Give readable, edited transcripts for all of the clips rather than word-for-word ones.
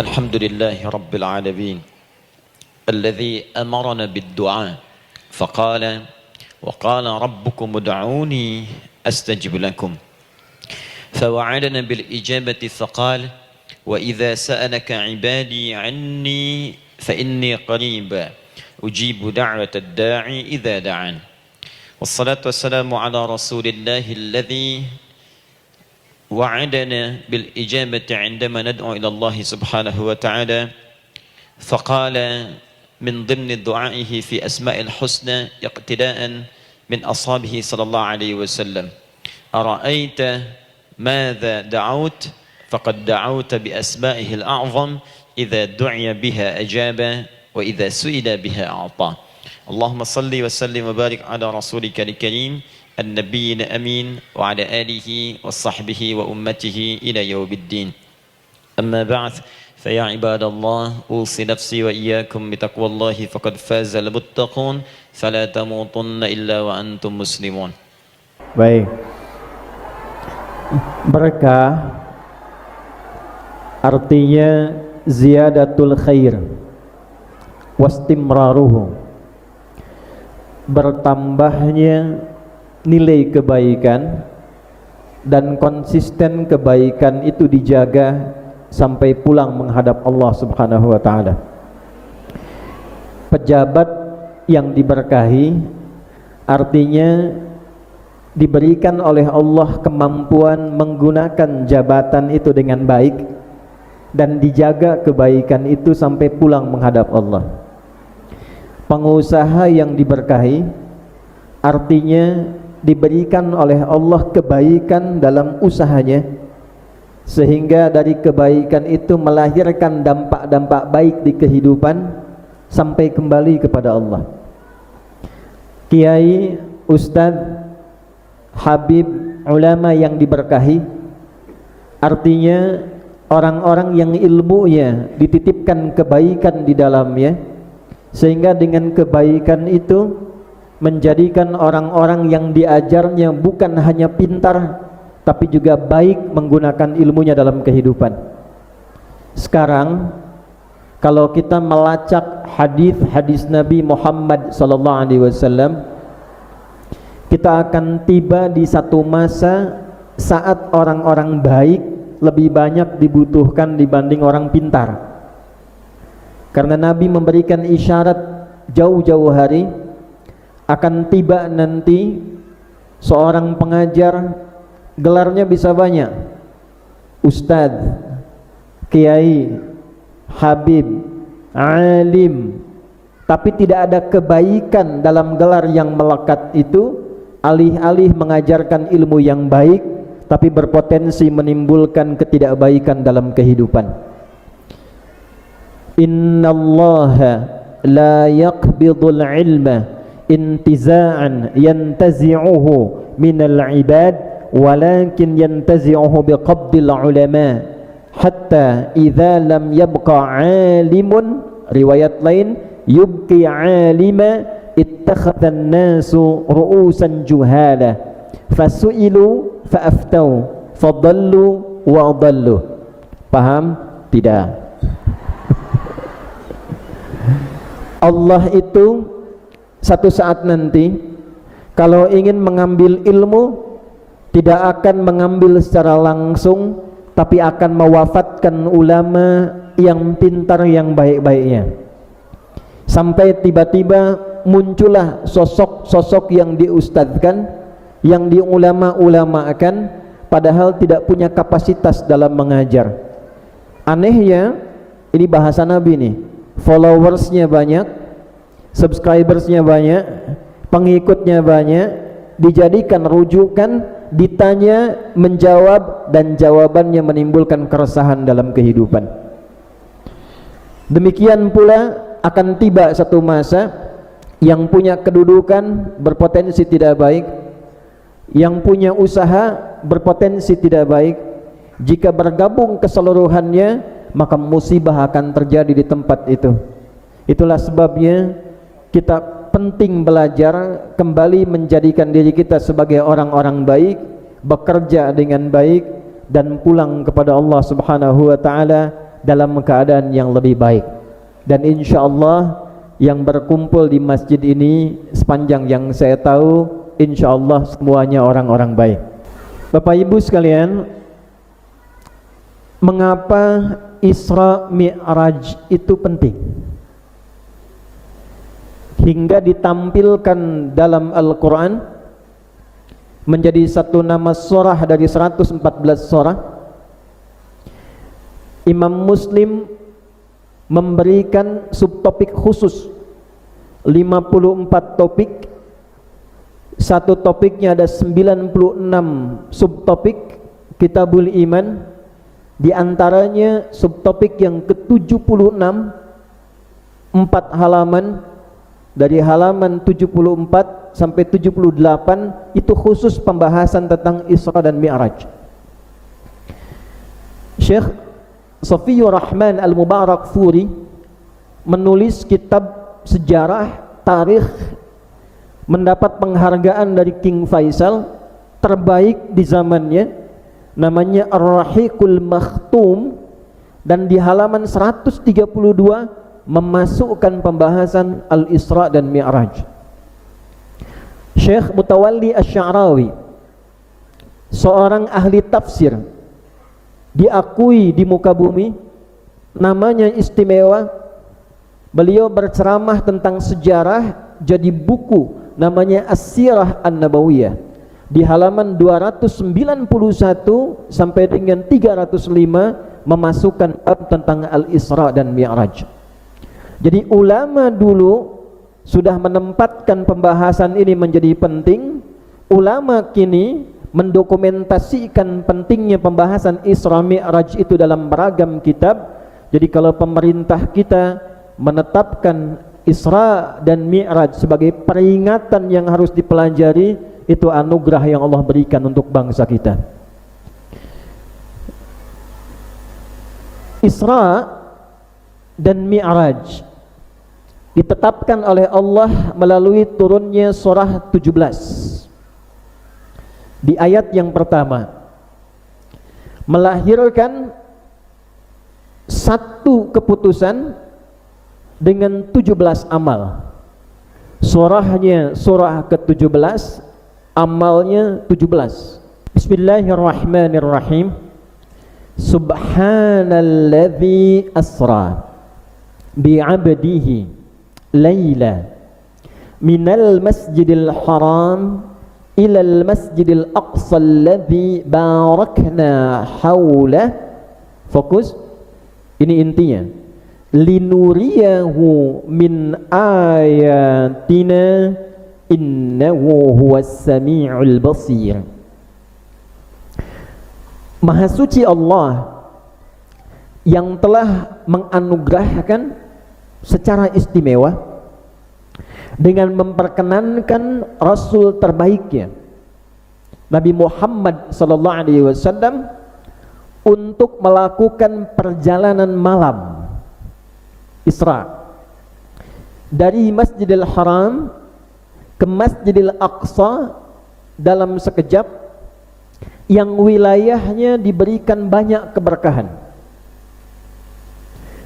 الحمد لله رب العالمين الذي أمرنا بالدعاء فقال وقال ربكم ادعوني أستجب لكم فوعدنا بالإجابة فقال وإذا سألك عبادي عني فإني قريب أجيب دعوة الداعي إذا دعان والصلاة والسلام على رسول الله الذي وعدنا بالإجابة عندما ندعو إلى الله سبحانه وتعالى فقال من ضمن دعائه في أسماء الحسنى اقتداء من أصحابه صلى الله عليه وسلم أرأيت ماذا دعوت فقد دعوت بأسمائه الأعظم إذا دعي بها أجاب وإذا سئل بها أعطى اللهم صل وسلم وبارك على رسولك الكريم النبي الأمين وعلى آله وصحبه وأمته إلى يوم الدين أما بعد فيا عباد الله أوصي نفسي وإياكم بتقوى الله فقد فاز المتقون فلا تموتن إلا وأنتم مسلمون. Baik, berkah artinya ziyadatul khair wastimraruhu, bertambahnya nilai kebaikan dan konsisten kebaikan itu dijaga sampai pulang menghadap Allah Subhanahu wa taala. Pejabat yang diberkahi artinya diberikan oleh Allah kemampuan menggunakan jabatan itu dengan baik dan dijaga kebaikan itu sampai pulang menghadap Allah. Pengusaha yang diberkahi artinya diberikan oleh Allah kebaikan dalam usahanya sehingga dari kebaikan itu melahirkan dampak-dampak baik di kehidupan sampai kembali kepada Allah. Kiai, ustadz, habib, ulama yang diberkahi artinya orang-orang yang ilmunya dititipkan kebaikan di dalamnya sehingga dengan kebaikan itu menjadikan orang-orang yang diajarnya bukan hanya pintar tapi juga baik menggunakan ilmunya dalam kehidupan. Sekarang kalau kita melacak hadis-hadis Nabi Muhammad SAW, kita akan tiba di satu masa saat orang-orang baik lebih banyak dibutuhkan dibanding orang pintar. Karena Nabi memberikan isyarat jauh-jauh hari akan tiba nanti seorang pengajar gelarnya bisa banyak, ustadz, kiai, habib, alim, tapi tidak ada kebaikan dalam gelar yang melekat itu. Alih-alih mengajarkan ilmu yang baik tapi berpotensi menimbulkan ketidakbaikan dalam kehidupan. Innallaha la yaqbidul ilma intiza'an yantazi'uhu minal ibad walakin yantazi'uhu biqabdil ulama hatta idza lam yabqa 'alimun, riwayat lain yubqi 'alima ittakhadhan nasu ru'usan juhala fasu'ilu fa'aftau fadallu wa adallu. Paham? Tidak. Allah itu satu saat nanti kalau ingin mengambil ilmu tidak akan mengambil secara langsung tapi akan mewafatkan ulama yang pintar yang baik-baiknya sampai tiba-tiba muncullah sosok-sosok yang diustadzkan, yang diulama-ulamakan padahal tidak punya kapasitas dalam mengajar. Anehnya ini bahasa Nabi nih, followersnya banyak, subscribersnya banyak, pengikutnya banyak, dijadikan rujukan, ditanya, menjawab, dan jawabannya menimbulkan keresahan dalam kehidupan. Demikian pula akan tiba satu masa yang punya kedudukan berpotensi tidak baik, yang punya usaha berpotensi tidak baik. Jika bergabung keseluruhannya maka musibah akan terjadi di tempat itu. Itulah sebabnya kita penting belajar kembali menjadikan diri kita sebagai orang-orang baik, bekerja dengan baik dan pulang kepada Allah Subhanahu wa taala dalam keadaan yang lebih baik. Dan insya Allah yang berkumpul di masjid ini sepanjang yang saya tahu, insya Allah semuanya orang-orang baik. Bapak Ibu sekalian, mengapa Isra Mi'raj itu penting? Hingga ditampilkan dalam Al-Quran menjadi satu nama surah dari 114 surah. Imam Muslim memberikan subtopik khusus 54 topik. Satu topiknya ada 96 subtopik Kitabul Iman. Di antaranya subtopik yang ke-76, 4 halaman, dari halaman 74 sampai 78 itu khusus pembahasan tentang Isra dan Mi'raj. Syekh Safiyur Rahman Al-Mubarakfuri menulis kitab sejarah tarikh, mendapat penghargaan dari King Faisal terbaik di zamannya, namanya Ar-Rahiqul Makhtum, dan di halaman 132 memasukkan pembahasan Al-Isra dan Mi'raj. Syekh Mutawalli Asy-Sya'rawi, seorang ahli tafsir, diakui di muka bumi, namanya istimewa. Beliau berceramah tentang sejarah, jadi buku namanya As-Sirah An-Nabawiyah. Di halaman 291 sampai dengan 305 memasukkan bab tentang Al-Isra dan Mi'raj. Jadi ulama dulu sudah menempatkan pembahasan ini menjadi penting. Ulama kini mendokumentasikan pentingnya pembahasan Isra Mi'raj itu dalam beragam kitab. Jadi kalau pemerintah kita menetapkan Isra dan Mi'raj sebagai peringatan yang harus dipelajari, itu anugerah yang Allah berikan untuk bangsa kita. Isra dan Mi'raj ditetapkan oleh Allah melalui turunnya surah 17. Di ayat yang pertama, melahirkan satu keputusan dengan 17 amal. Surahnya surah ke-17, amalnya 17. Bismillahirrahmanirrahim. Subhanalladzi asra bi'abdihi laila minal masjidil haram ilal masjidil aqsa alladzi barakna hawla. Fokus, ini intinya. Linuriyahu min ayatina innahu huwas sami'ul basir. Maha suci Allah yang telah menganugerahkan secara istimewa dengan memperkenankan Rasul terbaiknya Nabi Muhammad sallallahu alaihi wasallam untuk melakukan perjalanan malam Isra dari Masjidil Haram ke Masjidil Aqsa dalam sekejap, yang wilayahnya diberikan banyak keberkahan.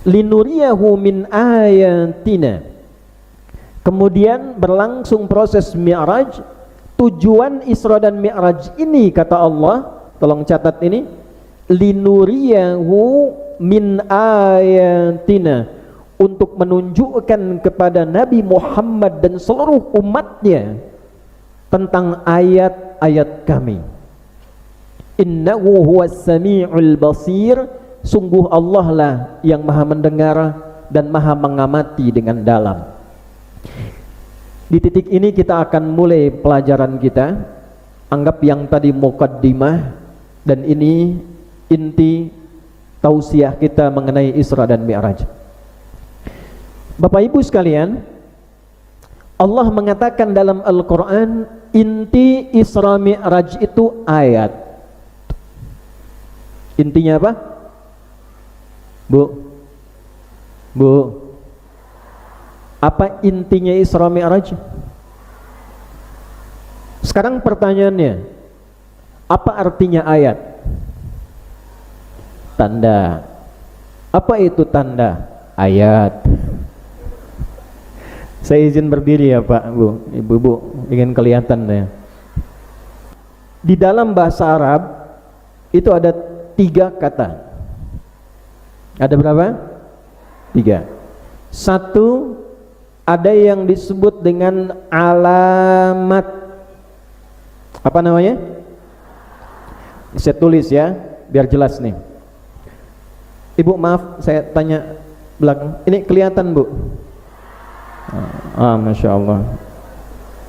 Linuriyahu min ayatina. Kemudian berlangsung proses Mi'raj. Tujuan Isra dan Mi'raj ini, kata Allah, tolong catat ini, linuriyahu min ayatina, untuk menunjukkan kepada Nabi Muhammad dan seluruh umatnya tentang ayat-ayat kami. Innahu huwas sami'ul basir, sungguh Allah lah yang maha mendengar dan maha mengamati dengan dalam. Di titik ini kita akan mulai pelajaran kita. Anggap yang tadi muqaddimah, dan ini inti tausiah kita mengenai Isra dan Mi'raj. Bapak Ibu sekalian, Allah mengatakan dalam Al-Quran, inti Isra Mi'raj itu ayat. Intinya apa? Bu, apa intinya Isra Mi'raj? Sekarang pertanyaannya, apa artinya ayat? Tanda. Apa itu tanda? Ayat. Saya izin berdiri ya Pak, Bu, Ibu-ibu, ingin kelihatan ya. Di dalam bahasa Arab itu ada 3 kata. Ada berapa? 3. Satu, ada yang disebut dengan alamat. Apa namanya? Saya tulis ya, biar jelas nih. Ibu maaf, saya tanya belakang. Ini kelihatan Bu? Masya Allah.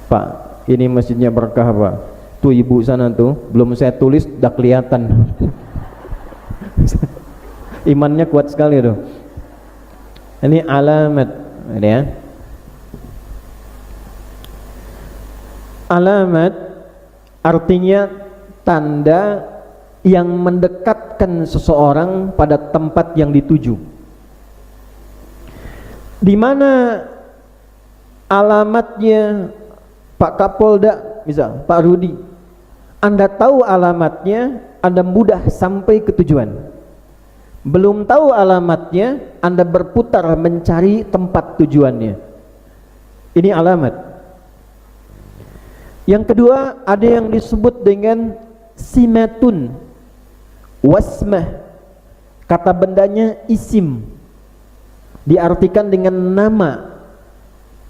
Pak, ini masjidnya berkah Pak. Tuh ibu sana tuh, belum saya tulis udah kelihatan. Imannya kuat sekali tuh. Ini alamat, ini ya. Alamat artinya tanda yang mendekatkan seseorang pada tempat yang dituju. Di mana alamatnya Pak Kapolda, misal Pak Rudi, Anda tahu alamatnya, Anda mudah sampai ke tujuan. Belum tahu alamatnya, Anda berputar mencari tempat tujuannya. Ini alamat. Yang kedua, ada yang disebut dengan simatun, wasmah. Kata bendanya isim, diartikan dengan nama.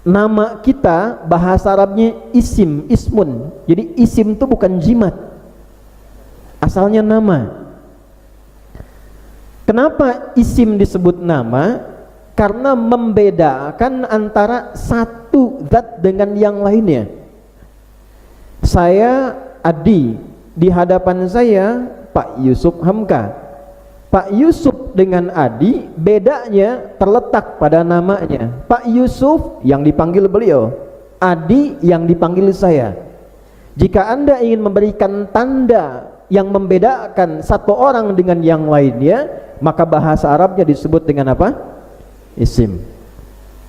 Nama kita bahasa Arabnya isim, ismun. Jadi isim itu bukan jimat, asalnya nama. Kenapa isim disebut nama? Karena membedakan antara satu zat dengan yang lainnya. Saya Adi, di hadapan saya Pak Yusuf Hamka. Pak Yusuf dengan Adi bedanya terletak pada namanya. Pak Yusuf yang dipanggil beliau, Adi yang dipanggil saya. Jika Anda ingin memberikan tanda yang membedakan satu orang dengan yang lainnya, maka bahasa Arabnya disebut dengan apa? Isim.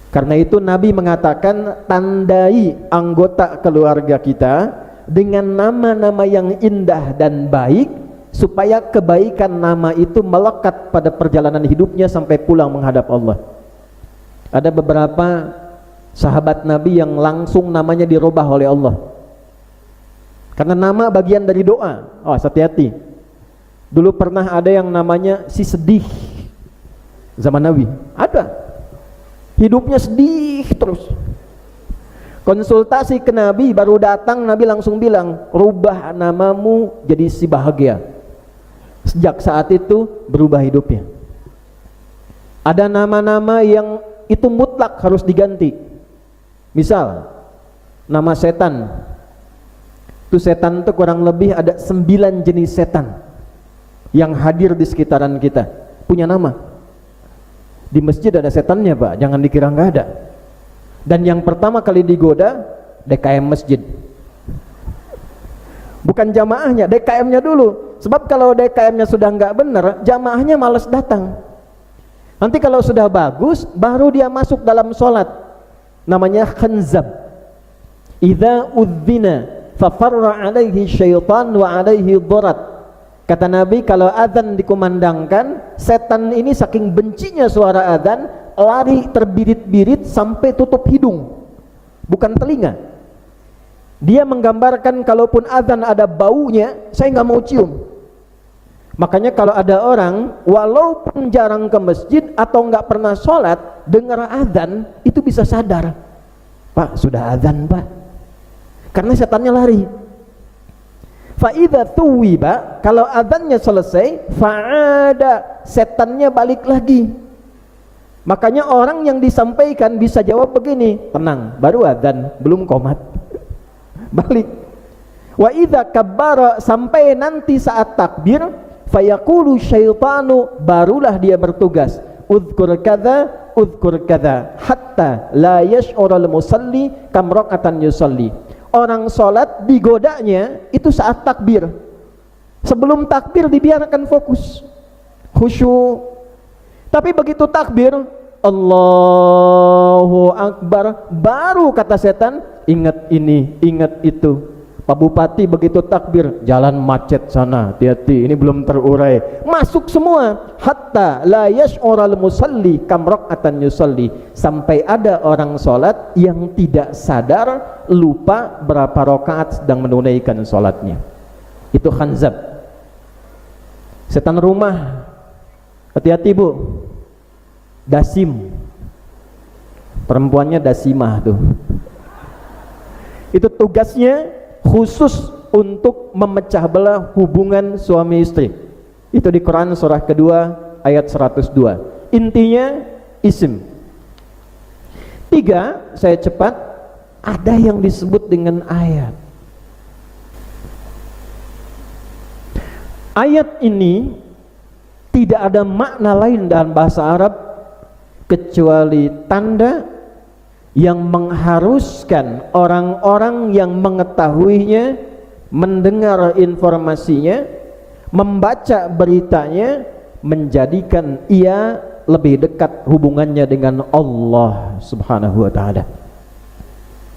Karena itu Nabi mengatakan, tandai anggota keluarga kita dengan nama-nama yang indah dan baik, supaya kebaikan nama itu melekat pada perjalanan hidupnya sampai pulang menghadap Allah. Ada beberapa sahabat Nabi yang langsung namanya dirubah oleh Allah, karena nama bagian dari doa. Oh, hati-hati. Dulu pernah ada yang namanya si sedih, zaman Nabi ada, hidupnya sedih terus. Konsultasi ke Nabi, baru datang Nabi langsung bilang, rubah namamu jadi si bahagia. Sejak saat itu berubah hidupnya. Ada nama-nama yang itu mutlak harus diganti. Misal nama setan, itu setan itu kurang lebih ada 9 jenis setan yang hadir di sekitaran kita, punya nama. Di masjid ada setannya Pak, jangan dikira nggak ada. Dan yang pertama kali digoda DKM masjid, bukan jamaahnya, DKM-nya dulu. Sebab kalau DKM-nya sudah nggak benar, jamaahnya malas datang. Nanti kalau sudah bagus, baru dia masuk dalam sholat. Namanya khanzab. Idza udzina fafarra alaihi syaitan wa alaihi dharat. Kata Nabi, kalau azan dikumandangkan, setan ini saking bencinya suara azan, lari terbirit-birit sampai tutup hidung, bukan telinga. Dia menggambarkan kalaupun azan ada baunya, saya nggak mau cium. Makanya kalau ada orang walaupun jarang ke masjid atau nggak pernah sholat, dengar azan itu bisa sadar, Pak sudah azan Pak, karena setannya lari. Fa'idha tuwiba, kalau azannya selesai, fa'ada, setannya balik lagi. Makanya orang yang disampaikan bisa jawab begini, tenang, baru azan, belum qomat. Balik. Wa idza kabbara, sampai nanti saat takbir, fayaqulu syaitanu, barulah dia bertugas, uzkur kadza hatta la yash'urul musalli kam raqatan yusalli. Orang sholat digodanya itu saat takbir. Sebelum takbir dibiarkan fokus, khusyuk. Tapi begitu takbir, Allahu Akbar, baru kata setan, ingat ini, ingat itu. Pak Bupati begitu takbir, jalan macet sana, hati-hati, ini belum terurai. Masuk semua, hatta la yash'ural musalli kam rak'atan yusalli, sampai ada orang sholat yang tidak sadar, lupa berapa rakaat sedang menunaikan sholatnya. Itu khanzab, setan rumah. Hati-hati Bu. Dasim, perempuannya dasimah tuh. Itu tugasnya khusus untuk memecah belah hubungan suami istri. Itu di Quran surah kedua ayat 102. Intinya isim. 3, saya cepat, ada yang disebut dengan ayat. Ayat ini tidak ada makna lain dalam bahasa Arab kecuali tanda yang mengharuskan orang-orang yang mengetahuinya, mendengar informasinya, membaca beritanya, menjadikan ia lebih dekat hubungannya dengan Allah Subhanahu wa ta'ala.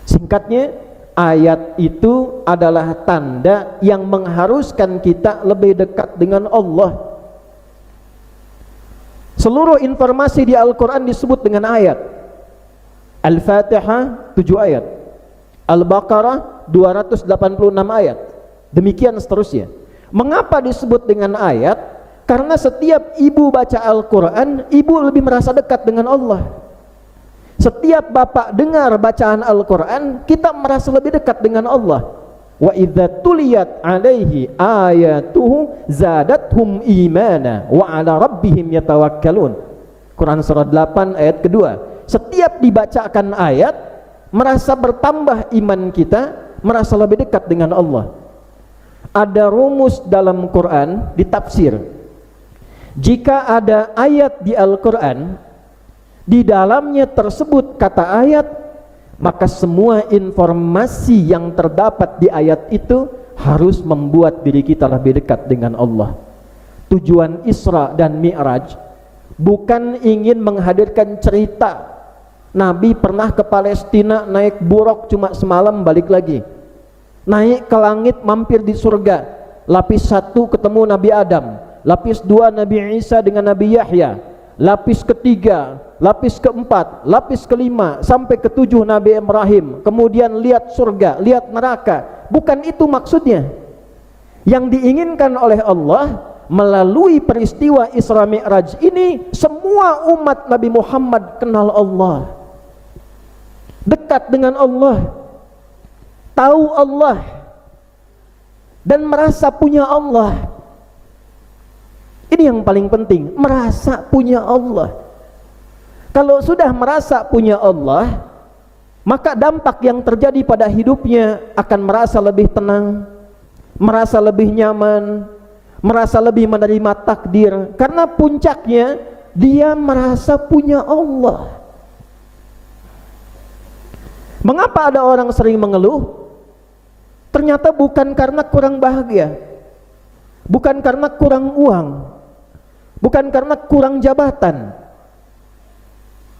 Singkatnya, ayat itu adalah tanda yang mengharuskan kita lebih dekat dengan Allah. Seluruh informasi di Al-Quran disebut dengan ayat. Al-Fatihah 7 ayat, Al-Baqarah 286 ayat, demikian seterusnya. Mengapa disebut dengan ayat? Karena setiap ibu baca Al-Quran, ibu lebih merasa dekat dengan Allah. Setiap bapak dengar bacaan Al-Quran, kita merasa lebih dekat dengan Allah. Wa idza tuliyat alaihi ayatuhu zadathum imana wa ala rabbihim yatawakkalun. Quran surah 8 ayat kedua. Setiap dibacakan ayat, merasa bertambah iman kita, merasa lebih dekat dengan Allah. Ada rumus dalam Quran ditafsir. Jika ada ayat di Al-Quran, di dalamnya tersebut kata ayat, maka semua informasi yang terdapat di ayat itu harus membuat diri kita lebih dekat dengan Allah. Tujuan Isra dan Mi'raj bukan ingin menghadirkan cerita Nabi pernah ke Palestina naik buruk cuma semalam balik lagi, naik ke langit mampir di surga, lapis 1 ketemu Nabi Adam, lapis 2 Nabi Isa dengan Nabi Yahya, lapis ketiga, lapis keempat, lapis kelima sampai ke-7 Nabi Ibrahim, kemudian lihat surga, lihat neraka. Bukan itu maksudnya. Yang diinginkan oleh Allah melalui peristiwa Isra Mi'raj ini, semua umat Nabi Muhammad kenal Allah, dekat dengan Allah, tahu Allah, dan merasa punya Allah. Ini yang paling penting, merasa punya Allah. Kalau sudah merasa punya Allah, maka dampak yang terjadi pada hidupnya akan merasa lebih tenang, merasa lebih nyaman, merasa lebih menerima takdir, karena puncaknya dia merasa punya Allah. Mengapa ada orang sering mengeluh? Ternyata bukan karena kurang bahagia, bukan karena kurang uang, bukan karena kurang jabatan.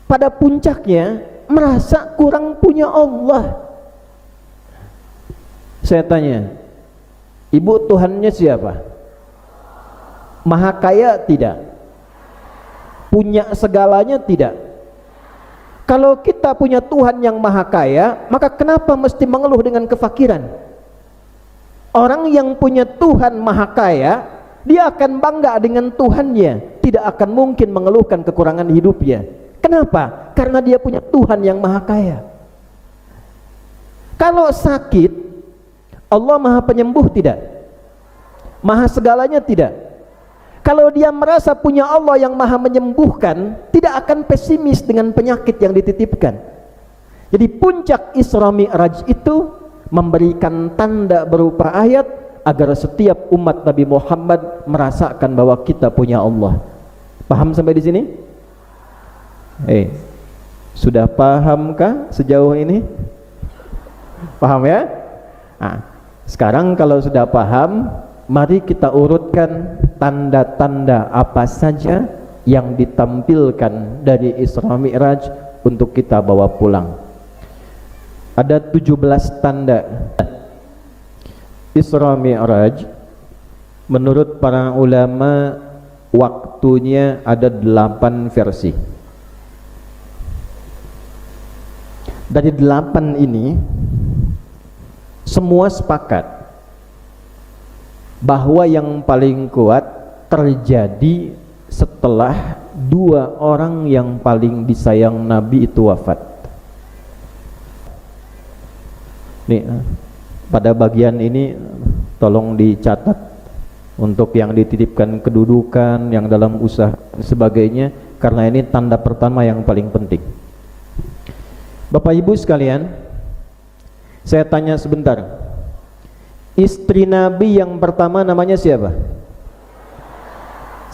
Pada puncaknya merasa kurang punya Allah. Saya tanya, ibu Tuhannya siapa? Maha kaya tidak? Punya segalanya tidak? Kalau kita punya Tuhan yang maha kaya, maka kenapa mesti mengeluh dengan kefakiran? Orang yang punya Tuhan maha kaya, dia akan bangga dengan Tuhannya, tidak akan mungkin mengeluhkan kekurangan hidupnya. Kenapa? Karena dia punya Tuhan yang maha kaya. Kalau sakit, Allah maha penyembuh tidak? Maha segalanya tidak? Kalau dia merasa punya Allah yang maha menyembuhkan, tidak akan pesimis dengan penyakit yang dititipkan. Jadi puncak Isra Mi'raj itu memberikan tanda berupa ayat agar setiap umat Nabi Muhammad merasakan bahwa kita punya Allah. Paham sampai di sini? Sudah pahamkah sejauh ini? Paham ya? Nah, sekarang kalau sudah paham, mari kita urutkan tanda-tanda apa saja yang ditampilkan dari Isra Mi'raj untuk kita bawa pulang. Ada 17 tanda. Isra Mi'raj menurut para ulama waktunya ada 8 versi. Dari 8 ini semua sepakat bahwa yang paling kuat terjadi setelah 2 orang yang paling disayang Nabi itu wafat. Nih, pada bagian ini tolong dicatat untuk yang dititipkan kedudukan, yang dalam usaha sebagainya, karena ini tanda pertama yang paling penting. Bapak Ibu sekalian, saya tanya sebentar. Istri Nabi yang pertama namanya siapa?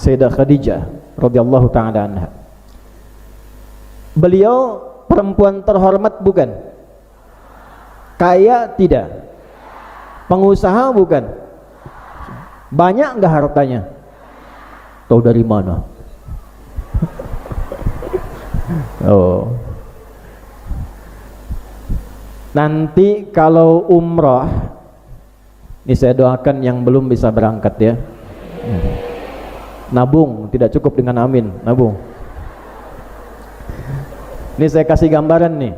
Sayyidah Khadijah radhiyallahu ta'ala anha. Beliau perempuan terhormat bukan? Kaya tidak? Pengusaha bukan? Banyak enggak hartanya? Tahu dari mana? Oh. Nanti kalau umrah, ini saya doakan yang belum bisa berangkat ya. Nabung, tidak cukup dengan amin, nabung. Ini saya kasih gambaran nih.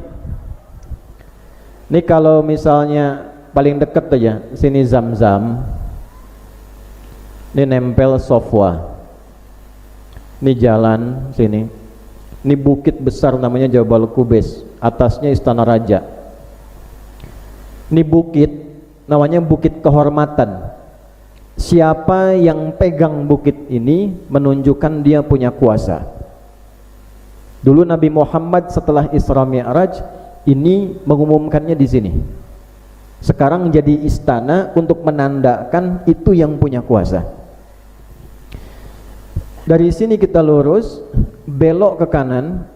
Ini kalau misalnya paling dekat aja, sini Zam-Zam. Ini nempel Sofwa. Ini jalan sini. Ini bukit besar namanya Jabal Kubais, atasnya Istana Raja. Ini bukit namanya Bukit Kehormatan. Siapa yang pegang bukit ini menunjukkan dia punya kuasa. Dulu Nabi Muhammad setelah Isra Mi'raj ini mengumumkannya di sini. Sekarang jadi istana untuk menandakan itu yang punya kuasa. Dari sini kita lurus, belok ke kanan,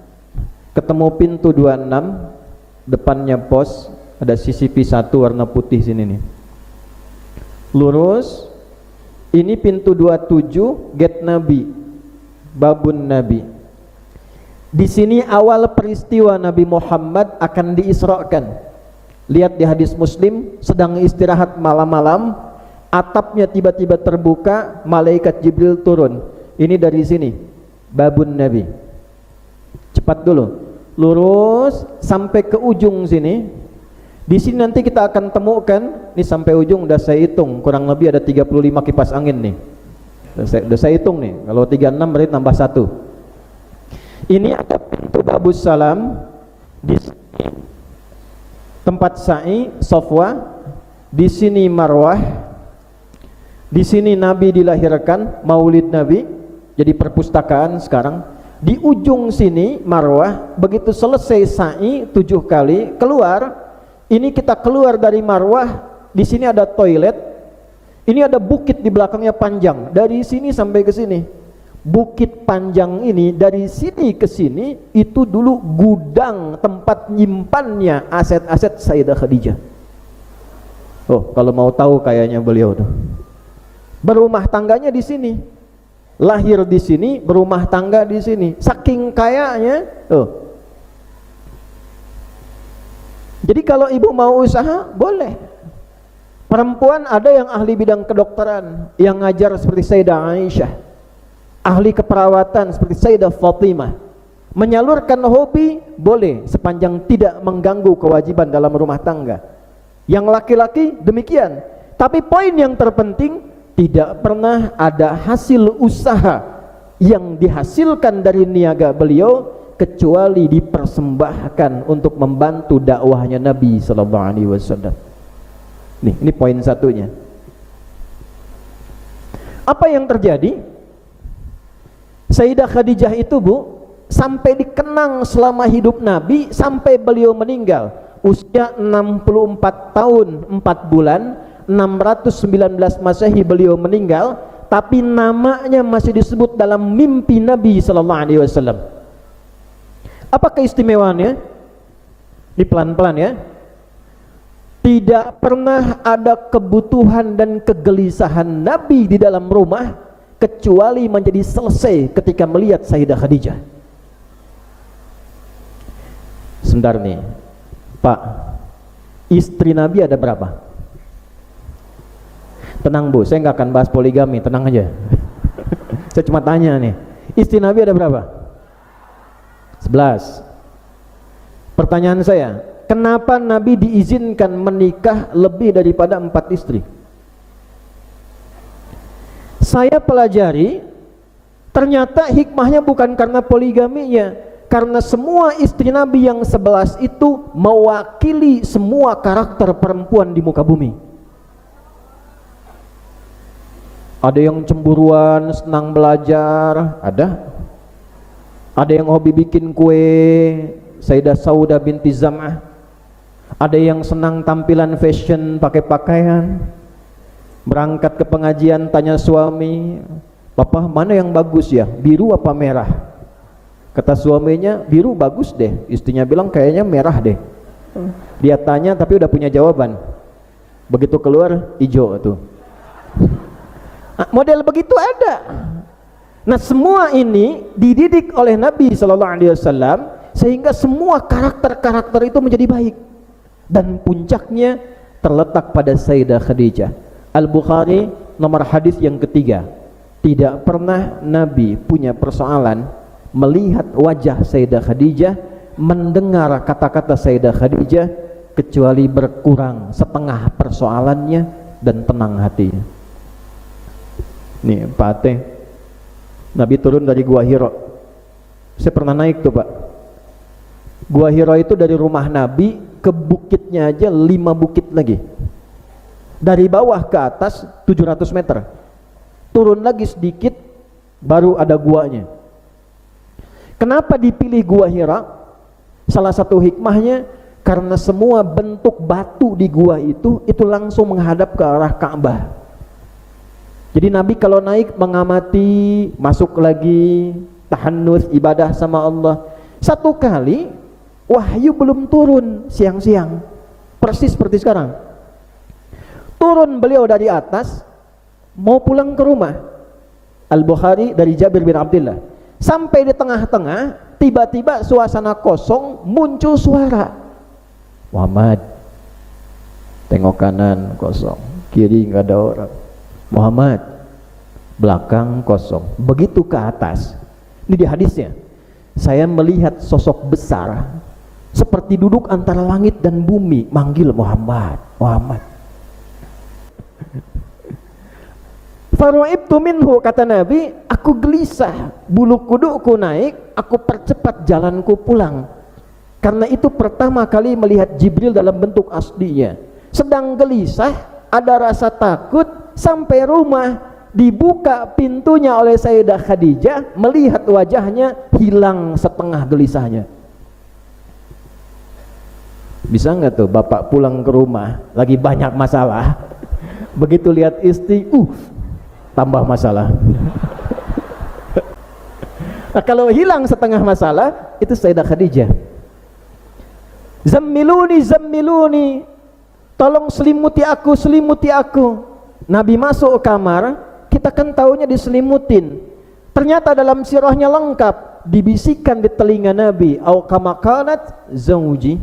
ketemu pintu 26, depannya pos, ada CCP 1 warna putih sini nih. Lurus, ini pintu 27, gate Nabi, babun Nabi. Di sini awal peristiwa Nabi Muhammad akan diisrakan. Lihat di hadis Muslim, sedang istirahat malam-malam, atapnya tiba-tiba terbuka, malaikat Jibril turun. Ini dari sini, babun Nabi. Cepat dulu, lurus sampai ke ujung sini. Di sini nanti kita akan temukan, ini sampai ujung udah saya hitung, kurang lebih ada 35 kipas angin nih. Udah saya hitung nih, kalau 36 berarti tambah 1. Ini ada pintu Babus Salam, di sini tempat sa'i, Sofwa, di sini Marwah, di sini Nabi dilahirkan, Maulid Nabi, jadi perpustakaan sekarang. Di ujung sini Marwah, begitu selesai sa'i 7 kali keluar. Ini kita keluar dari Marwah, di sini ada toilet. Ini ada bukit di belakangnya panjang, dari sini sampai ke sini. Bukit panjang ini dari sini ke sini itu dulu gudang tempat nyimpannya aset-aset Sayyidah Khadijah. Oh, kalau mau tahu kayaknya beliau tuh. Berumah tangganya di sini. Lahir di sini, berumah tangga di sini. Saking kayanya, oh. Jadi kalau ibu mau usaha, boleh. Perempuan ada yang ahli bidang kedokteran, yang ngajar seperti Sayyidah Aisyah. Ahli keperawatan seperti Sayyidah Fatimah. Menyalurkan hobi boleh, sepanjang tidak mengganggu kewajiban dalam rumah tangga. Yang laki-laki demikian. Tapi poin yang terpenting, tidak pernah ada hasil usaha yang dihasilkan dari niaga beliau kecuali dipersembahkan untuk membantu dakwahnya Nabi sallallahu alaihi wasallam. Nih, ini poin satunya. Apa yang terjadi? Sayyidah Khadijah itu, Bu, sampai dikenang selama hidup Nabi sampai beliau meninggal. Usia 64 tahun 4 bulan, 619 Masehi beliau meninggal, tapi namanya masih disebut dalam mimpi Nabi sallallahu alaihi wasallam. Apa keistimewaannya? Ini pelan-pelan ya. Tidak pernah ada kebutuhan dan kegelisahan Nabi di dalam rumah kecuali menjadi selesai ketika melihat Sayyidah Khadijah. Sebentar nih, Pak, istri Nabi ada berapa? Tenang Bu, saya nggak akan bahas poligami, tenang aja. Saya cuma tanya nih, istri Nabi ada berapa? 11. Pertanyaan saya, kenapa Nabi diizinkan menikah lebih daripada 4 istri? Saya pelajari, ternyata hikmahnya bukan karena poligaminya, karena semua istri Nabi yang 11 itu mewakili semua karakter perempuan di muka bumi. Ada yang cemburuan, senang belajar, ada yang hobi bikin kue, Sayyidah Saudah binti Zam'ah. Ada yang senang tampilan fashion, pakai pakaian. Berangkat ke pengajian, tanya suami, "Papa, mana yang bagus ya, biru apa merah?" Kata suaminya, "Biru bagus deh." Istrinya bilang, "Kayaknya merah deh." Dia tanya tapi udah punya jawaban. Begitu keluar, hijau tuh. Model begitu ada. Nah, semua ini dididik oleh Nabi Shallallahu Alaihi Wasallam sehingga semua karakter-karakter itu menjadi baik, dan puncaknya terletak pada Sayyidah Khadijah. Al-Bukhari nomor hadis yang ketiga, tidak pernah Nabi punya persoalan melihat wajah Sayyidah Khadijah, mendengar kata-kata Sayyidah Khadijah, kecuali berkurang setengah persoalannya dan tenang hatinya. Nih Pak Ateh, Nabi turun dari Gua Hira. Saya pernah naik tuh Pak. Gua Hira itu dari rumah Nabi ke bukitnya aja 5 bukit lagi. Dari bawah ke atas 700 meter. Turun lagi sedikit baru ada guanya. Kenapa dipilih Gua Hira? Salah satu hikmahnya karena semua bentuk batu di gua itu langsung menghadap ke arah Ka'bah. Jadi Nabi kalau naik mengamati, masuk lagi, tahannus, ibadah sama Allah. Satu kali wahyu belum turun siang-siang, persis seperti sekarang. Turun beliau dari atas, mau pulang ke rumah. Al-Bukhari dari Jabir bin Abdullah. Sampai di tengah-tengah, tiba-tiba suasana kosong, muncul suara. Muhammad, tengok kanan kosong, kiri nggak ada orang. Muhammad, belakang kosong. Begitu ke atas, ini di hadisnya, saya melihat sosok besar seperti duduk antara langit dan bumi, manggil Muhammad, Muhammad. Faru'ibtu minhu, kata Nabi, aku gelisah, bulu kuduku naik, aku percepat jalanku pulang. Karena itu pertama kali melihat Jibril dalam bentuk aslinya. Sedang gelisah, ada rasa takut. Sampai rumah, dibuka pintunya oleh Sayyidah Khadijah, melihat wajahnya, hilang setengah gelisahnya. Bisa nggak tuh bapak pulang ke rumah lagi banyak masalah, begitu lihat istri, tambah masalah. Nah, kalau hilang setengah masalah, itu Sayyidah Khadijah. Zammiluni, zammiluni, tolong selimuti aku, selimuti aku. Nabi masuk kamar, kita kan taunya diselimutin. Ternyata dalam sirahnya lengkap, dibisikkan di telinga Nabi, au kama qalat zauji,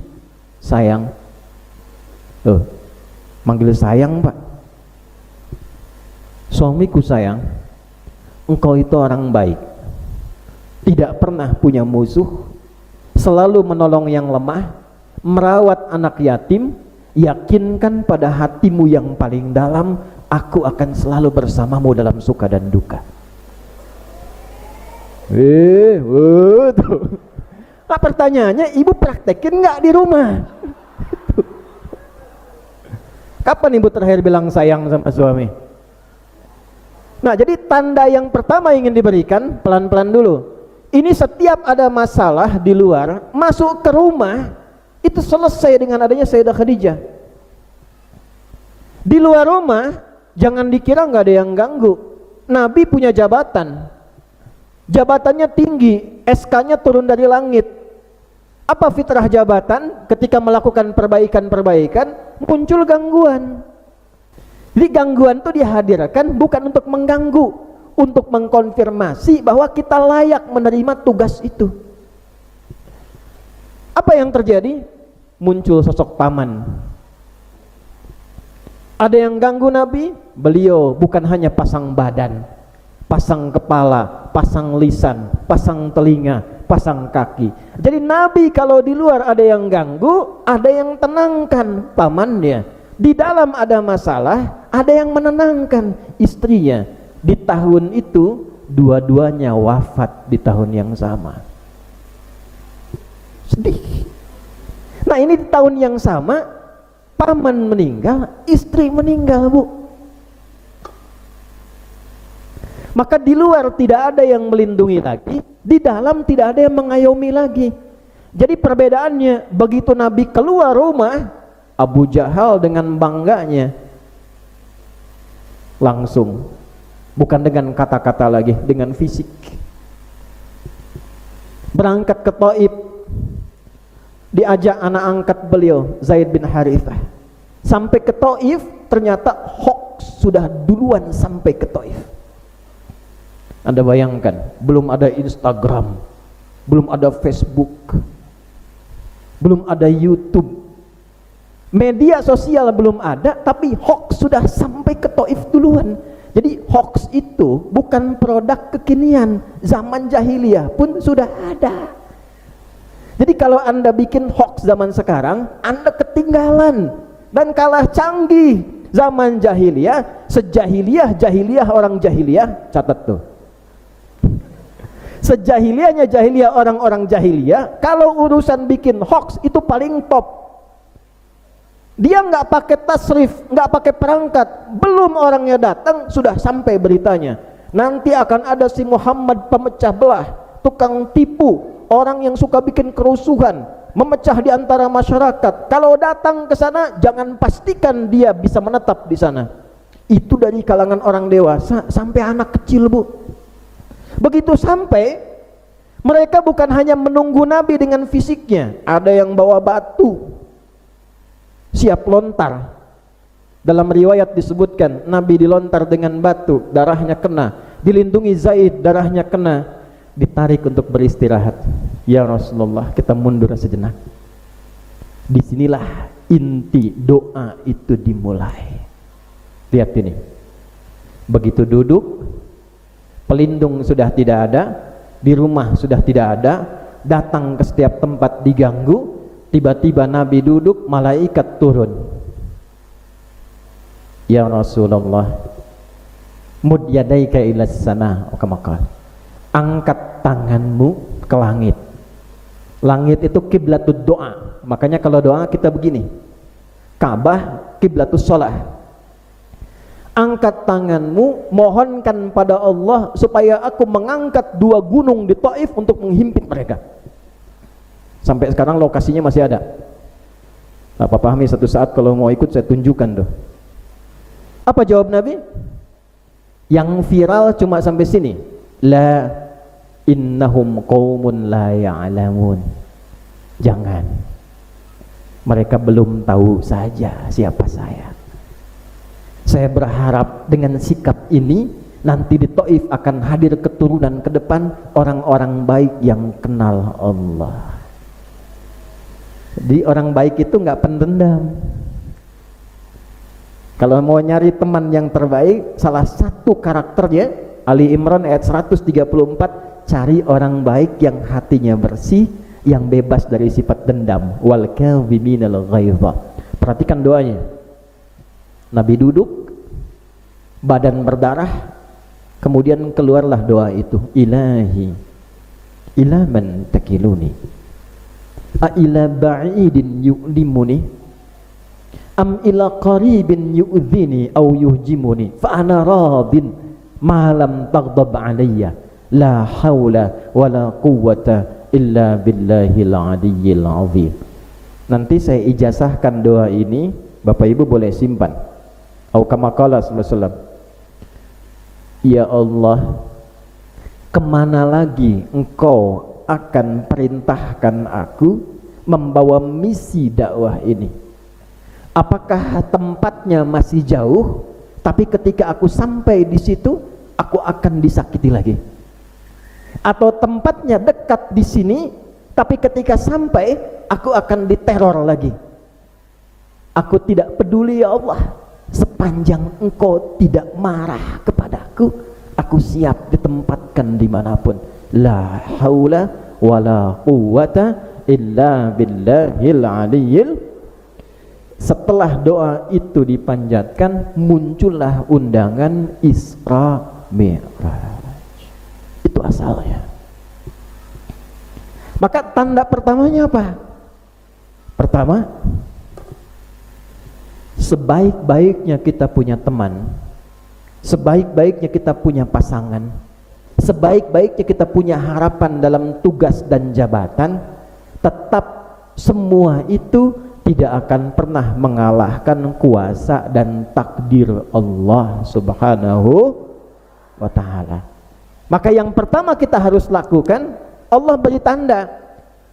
sayang. Tuh, manggil sayang Pak. Suamiku sayang, engkau itu orang baik, tidak pernah punya musuh, selalu menolong yang lemah, merawat anak yatim, yakinkan pada hatimu yang paling dalam, aku akan selalu bersamamu dalam suka dan duka. Nah, pertanyaannya, ibu praktekin nggak di rumah? Kapan ibu terakhir bilang sayang sama suami? Nah, jadi tanda yang pertama ingin diberikan, pelan-pelan dulu. Ini setiap ada masalah di luar, masuk ke rumah, itu selesai dengan adanya Sayyidah Khadijah. Di luar rumah, jangan dikira nggak ada yang ganggu. Nabi punya jabatan, jabatannya tinggi, SK-nya turun dari langit. Apa fitrah jabatan? Ketika melakukan perbaikan-perbaikan, muncul gangguan. Jadi gangguan itu dihadirkan bukan untuk mengganggu, untuk mengkonfirmasi bahwa kita layak menerima tugas itu. Apa yang terjadi? Muncul sosok paman. Ada yang ganggu Nabi, beliau bukan hanya pasang badan, pasang kepala, pasang lisan, pasang telinga, pasang kaki. Jadi Nabi kalau di luar ada yang ganggu, ada yang tenangkan pamannya. Di dalam ada masalah, ada yang menenangkan istrinya. Di tahun itu dua-duanya wafat di tahun yang sama. Sedih. Nah ini di tahun yang sama, paman meninggal, istri meninggal, Bu. Maka di luar tidak ada yang melindungi lagi, di dalam tidak ada yang mengayomi lagi. Jadi perbedaannya, begitu Nabi keluar rumah, Abu Jahal dengan bangganya langsung, bukan dengan kata-kata lagi, dengan fisik, berangkat ke Taif. Diajak anak angkat beliau, Zaid bin Harithah. Sampai ke Taif, ternyata hoax sudah duluan sampai ke Taif. Anda bayangkan, belum ada Instagram, belum ada Facebook, belum ada YouTube, media sosial belum ada, tapi hoax sudah sampai ke Taif duluan. Jadi hoax itu bukan produk kekinian, zaman jahiliyah pun sudah ada. Jadi kalau Anda bikin hoax zaman sekarang, Anda ketinggalan dan kalah canggih zaman jahiliyah. Sejahiliyah orang jahiliyah, catat tuh. Sejahiliyahnya jahiliyah orang-orang jahiliyah, kalau urusan bikin hoax itu paling top. Dia nggak pakai tasrif, nggak pakai perangkat, belum orangnya datang sudah sampai beritanya. Nanti akan ada si Muhammad pemecah belah, tukang tipu, orang yang suka bikin kerusuhan, memecah di antara masyarakat. Kalau datang ke sana, jangan pastikan dia bisa menetap di sana. Itu dari kalangan orang dewasa sampai anak kecil, Bu. Begitu sampai, mereka bukan hanya menunggu Nabi dengan fisiknya, ada yang bawa batu, siap lontar. Dalam riwayat disebutkan, Nabi dilontar dengan batu, darahnya kena. Dilindungi Zaid, darahnya kena. Ditarik untuk beristirahat. Ya Rasulullah, kita mundur sejenak. Disinilah inti doa itu dimulai. Lihat ini. Begitu duduk, pelindung sudah tidak ada, di rumah sudah tidak ada, datang ke setiap tempat diganggu. Tiba-tiba Nabi duduk, malaikat turun. Ya Rasulullah, mud yadaika ilas sama, angkat tanganmu ke langit. Langit itu kiblatud doa. Makanya kalau doa kita begini, Ka'bah kiblatus shalah. Angkat tanganmu, mohonkan pada Allah supaya aku mengangkat 2 gunung di Taif untuk menghimpit mereka. Sampai sekarang lokasinya masih ada. Pak Fahmi satu saat kalau mau ikut saya tunjukkan tuh. Apa jawab Nabi? Yang viral cuma sampai sini. La innahum qaumun la ya'lamun. Jangan. Mereka belum tahu saja siapa saya. Saya berharap dengan sikap ini nanti di Taif akan hadir keturunan ke depan orang-orang baik yang kenal Allah. Jadi orang baik itu nggak pendendam. Kalau mau nyari teman yang terbaik, salah satu karakternya Ali Imran ayat 134, cari orang baik yang hatinya bersih, yang bebas dari sifat dendam. Wal kadhiminal ghaidha. Perhatikan doanya. Nabi duduk, badan berdarah, kemudian keluarlah doa itu. Ilahi, ila man takiluni, a ila ba'idin yu'limuni, am ila qaribin yu'dhini au yuhjimuni, fa ana radin ma lam taghdab alayya, la haula wala quwwata illa billahil aliyyil azim. Nanti saya ijazahkan doa ini, Bapak Ibu boleh simpan. Au kama qala sallallahu alaihi wasallam, ya Allah, kemana lagi engkau akan perintahkan aku membawa misi dakwah ini? Apakah tempatnya masih jauh, tapi ketika aku sampai di situ aku akan disakiti lagi? Atau tempatnya dekat di sini, tapi ketika sampai aku akan diteror lagi? Aku tidak peduli ya Allah, sepanjang engkau tidak marah kepadaku, aku siap ditempatkan dimanapun. La haula wala quwwata illa billahil aliyyil. Setelah doa itu dipanjatkan, muncullah undangan Isra Mi'raj. Itu asalnya. Maka tanda pertamanya apa? Pertama, sebaik-baiknya kita punya teman, sebaik-baiknya kita punya pasangan, sebaik-baiknya kita punya harapan dalam tugas dan jabatan, tetap semua itu tidak akan pernah mengalahkan kuasa dan takdir Allah Subhanahu wa ta'ala. Maka yang pertama kita harus lakukan, Allah beri tanda.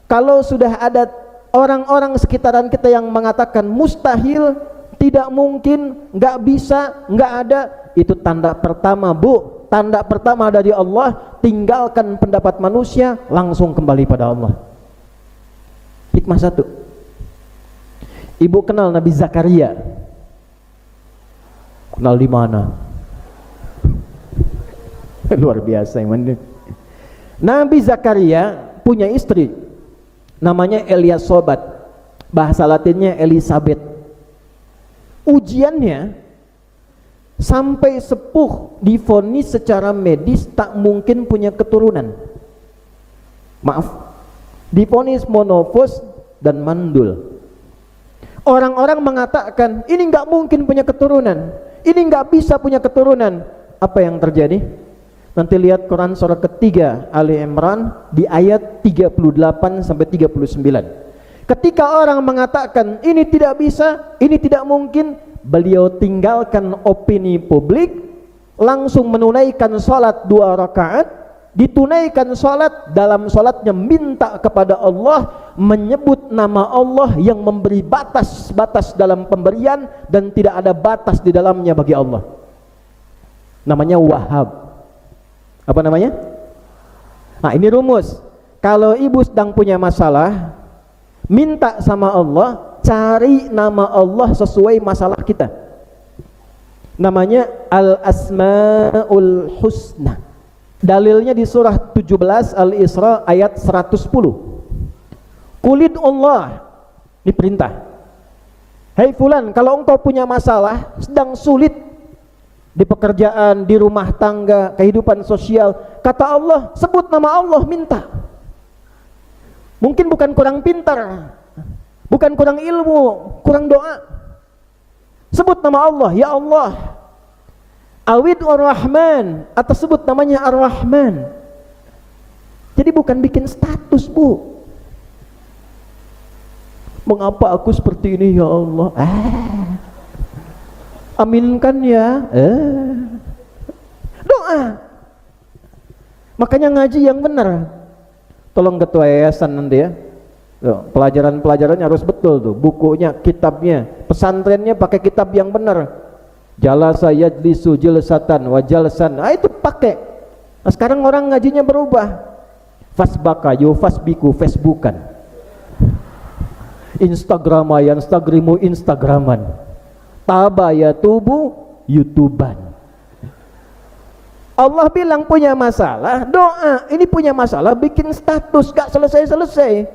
Kalau sudah ada orang-orang sekitaran kita yang mengatakan mustahil, tidak mungkin, nggak bisa, nggak ada, itu tanda pertama, Bu. Tanda pertama dari Allah, tinggalkan pendapat manusia, langsung kembali pada Allah. Hikmah satu. Ibu kenal Nabi Zakaria? Kenal di mana? Luar biasa yang Nabi Zakaria punya istri namanya Eliasobat, bahasa Latinnya Elizabeth. Ujiannya sampai sepuh divonis secara medis tak mungkin punya keturunan. Maaf, divonis monofos dan mandul. Orang-orang mengatakan ini nggak mungkin punya keturunan, ini nggak bisa punya keturunan. Apa yang terjadi? Nanti lihat Quran surah ketiga Ali Imran di ayat 38 sampai 39. Ketika orang mengatakan ini tidak bisa, ini tidak mungkin, beliau tinggalkan opini publik, langsung menunaikan sholat 2 rakaat, ditunaikan sholat, dalam sholatnya minta kepada Allah, menyebut nama Allah yang memberi batas-batas dalam pemberian dan tidak ada batas di dalamnya bagi Allah. Namanya Wahhab. Apa namanya? Nah, ini rumus. Kalau ibu sedang punya masalah, minta sama Allah, cari nama Allah sesuai masalah kita. Namanya Al-Asmaul Husna. Dalilnya di surah 17 Al-Isra ayat 110. Qulid Allah, diperintah. Hei fulan, kalau engkau punya masalah, sedang sulit di pekerjaan, di rumah tangga, kehidupan sosial, kata Allah, sebut nama Allah, minta. Mungkin bukan kurang pintar, bukan kurang ilmu, kurang doa. Sebut nama Allah, ya Allah. Awid Ar-Rahman, atau sebut namanya Ar-Rahman. Jadi bukan bikin status, Bu. Mengapa aku seperti ini, ya Allah? Aminkan ya. Doa. Makanya ngaji yang benar. Tolong ketua yayasan nanti ya. Pelajaran-pelajarannya harus betul tuh. Bukunya, kitabnya, pesantrennya pakai kitab yang benar. Jalasa yajlisu jilsatan wa jalsan. Itu pakai. Nah, sekarang orang ngajinya berubah. Fasbaka yufasbiku Facebookan. Instagramayan, Instagrimu Instagraman. Tabaya tubuh YouTuban. Allah bilang punya masalah, doa. Ini punya masalah, bikin status, gak selesai-selesai.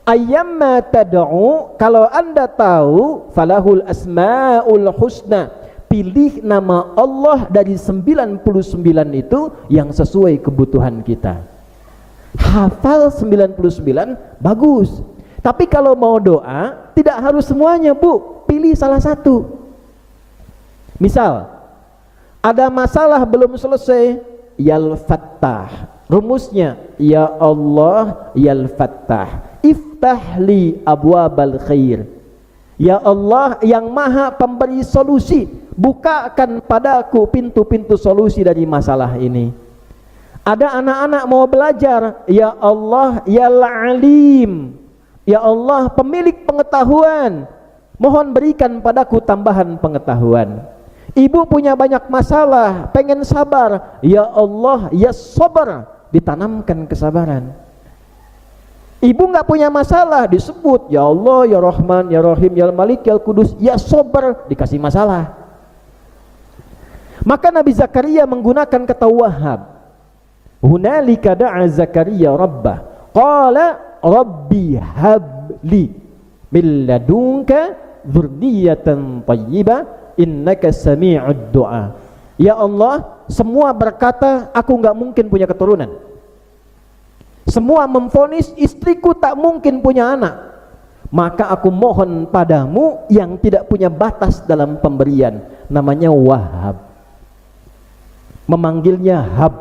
Ayyamma tad'u, kalau anda tahu, falahul asmaul husna, pilih nama Allah dari 99 itu yang sesuai kebutuhan kita. Hafal 99 bagus. Tapi kalau mau doa, tidak harus semuanya, Bu. Pilih salah satu. Misal, ada masalah belum selesai, Yal Fattah. Rumusnya, ya Allah, Yal Fattah. Iftahli abwabal khair. Ya Allah yang maha pemberi solusi, bukakan padaku pintu-pintu solusi dari masalah ini. Ada anak-anak mau belajar, ya Allah, Yal Alim. Ya Allah pemilik pengetahuan, mohon berikan padaku tambahan pengetahuan. Ibu punya banyak masalah, pengen sabar, ya Allah, ya sabar, ditanamkan kesabaran. Ibu nggak punya masalah, disebut ya Allah, ya Rahman, ya Rahim, ya Malik, ya Kudus, ya sabar, dikasih masalah. Maka Nabi Zakaria menggunakan kata Wahhab. Hunalika da'a Zakaria rabbah qala rabbi habli min ladunka dzurriyyatan thayyibah innaka sami'ud du'a. Ya Allah, semua berkata aku enggak mungkin punya keturunan. Semua memvonis istriku tak mungkin punya anak. Maka aku mohon padamu yang tidak punya batas dalam pemberian, namanya Wahhab. Memanggilnya Hab.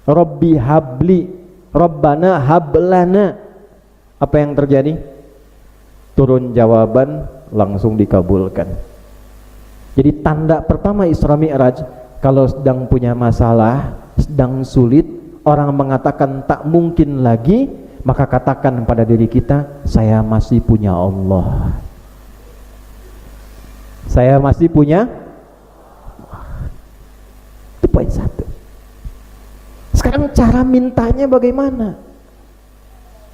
Rabbi habli, Rabbana hablana. Apa yang terjadi? Turun jawaban, langsung dikabulkan. Jadi tanda pertama Isra Mi'raj, kalau sedang punya masalah, sedang sulit, orang mengatakan tak mungkin lagi, maka katakan pada diri kita, saya masih punya Allah. Saya masih punya. Itu poin satu. Sekarang cara mintanya bagaimana?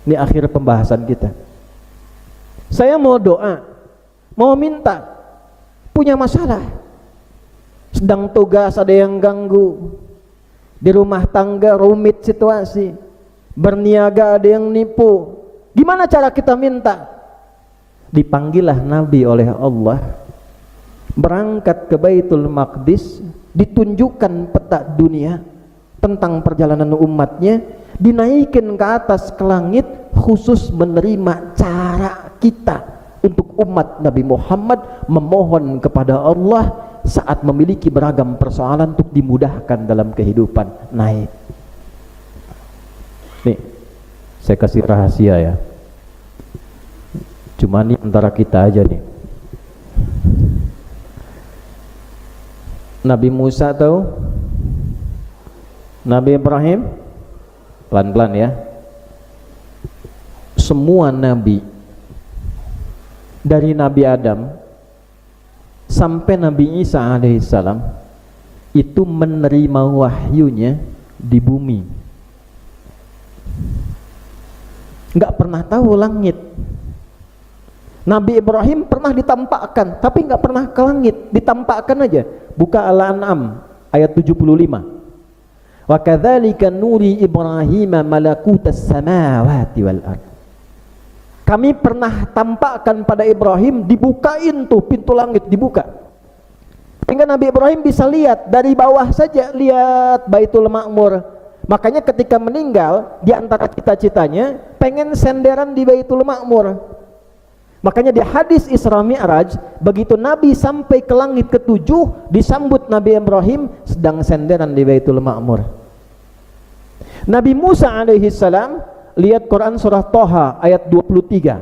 Ini akhir pembahasan kita. Saya mau doa, mau minta, punya masalah, sedang tugas ada yang ganggu, di rumah tangga rumit situasi, berniaga ada yang nipu. Gimana cara kita minta? Dipanggillah Nabi oleh Allah, berangkat ke Baitul Maqdis, ditunjukkan peta dunia tentang perjalanan umatnya, dinaikin ke atas ke langit, khusus menerima cara kita untuk umat Nabi Muhammad memohon kepada Allah saat memiliki beragam persoalan untuk dimudahkan dalam kehidupan. Naik. Nih, saya kasih rahasia ya. Cuma ini antara kita aja nih. Nabi Musa tahu? Nabi Ibrahim? Pelan-pelan ya. Semua nabi dari Nabi Adam sampai Nabi Isa alaihissalam itu menerima wahyunya di bumi. Nggak pernah tahu langit. Nabi Ibrahim pernah ditampakkan, tapi nggak pernah ke langit, ditampakkan aja. Buka Al-An'am ayat 75. Wa kadzalika nuri Ibrahim malakutas samawati wal ard. Kami pernah tampakkan pada Ibrahim, dibukain tuh pintu langit, dibuka. Sehingga Nabi Ibrahim bisa lihat dari bawah saja, lihat Baitul Ma'mur. Makanya ketika meninggal, di antara cita-citanya pengen senderan di Baitul Ma'mur. Makanya di hadis Isra Mi'raj, begitu Nabi sampai ke langit ke-7, disambut Nabi Ibrahim sedang senderan di Baitul Ma'mur. Nabi Musa alaihi salam, lihat Quran surah Thaha ayat 23.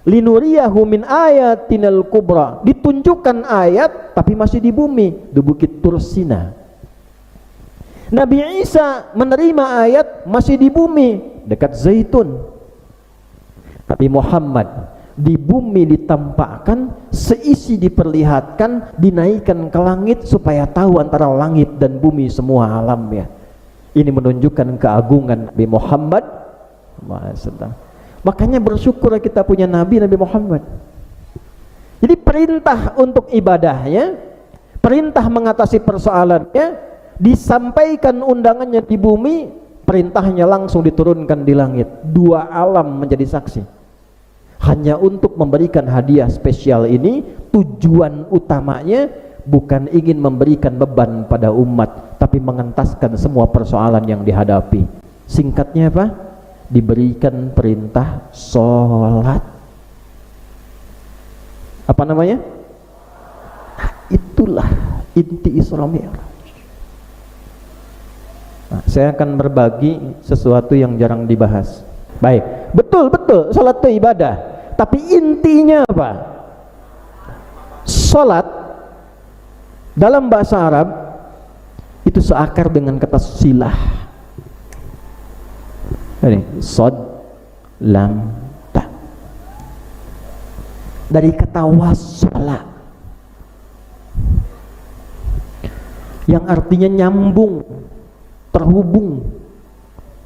Linuriyahu min ayatinal kubra, ditunjukkan ayat tapi masih di bumi, di Bukit Tursina. Nabi Isa menerima ayat masih di bumi, dekat Zaitun. Nabi Muhammad di bumi ditampakkan, seisi diperlihatkan, dinaikkan ke langit supaya tahu antara langit dan bumi semua alamnya. Ini menunjukkan keagungan Nabi Muhammad. Makanya bersyukur kita punya Nabi Muhammad. Jadi perintah untuk ibadahnya, perintah mengatasi persoalannya, disampaikan undangannya di bumi, perintahnya langsung diturunkan di langit. Dua alam menjadi saksi. Hanya untuk memberikan hadiah spesial ini, tujuan utamanya bukan ingin memberikan beban pada umat, tapi mengentaskan semua persoalan yang dihadapi. Singkatnya apa? Diberikan perintah sholat. Apa namanya? Nah, itulah inti Isra Mi'raj. Nah, saya akan berbagi sesuatu yang jarang dibahas. Baik, betul sholat itu ibadah, tapi intinya apa? Sholat dalam bahasa Arab itu seakar dengan kata silah. Ini sod lam ta, dari kata wasala yang artinya nyambung, terhubung,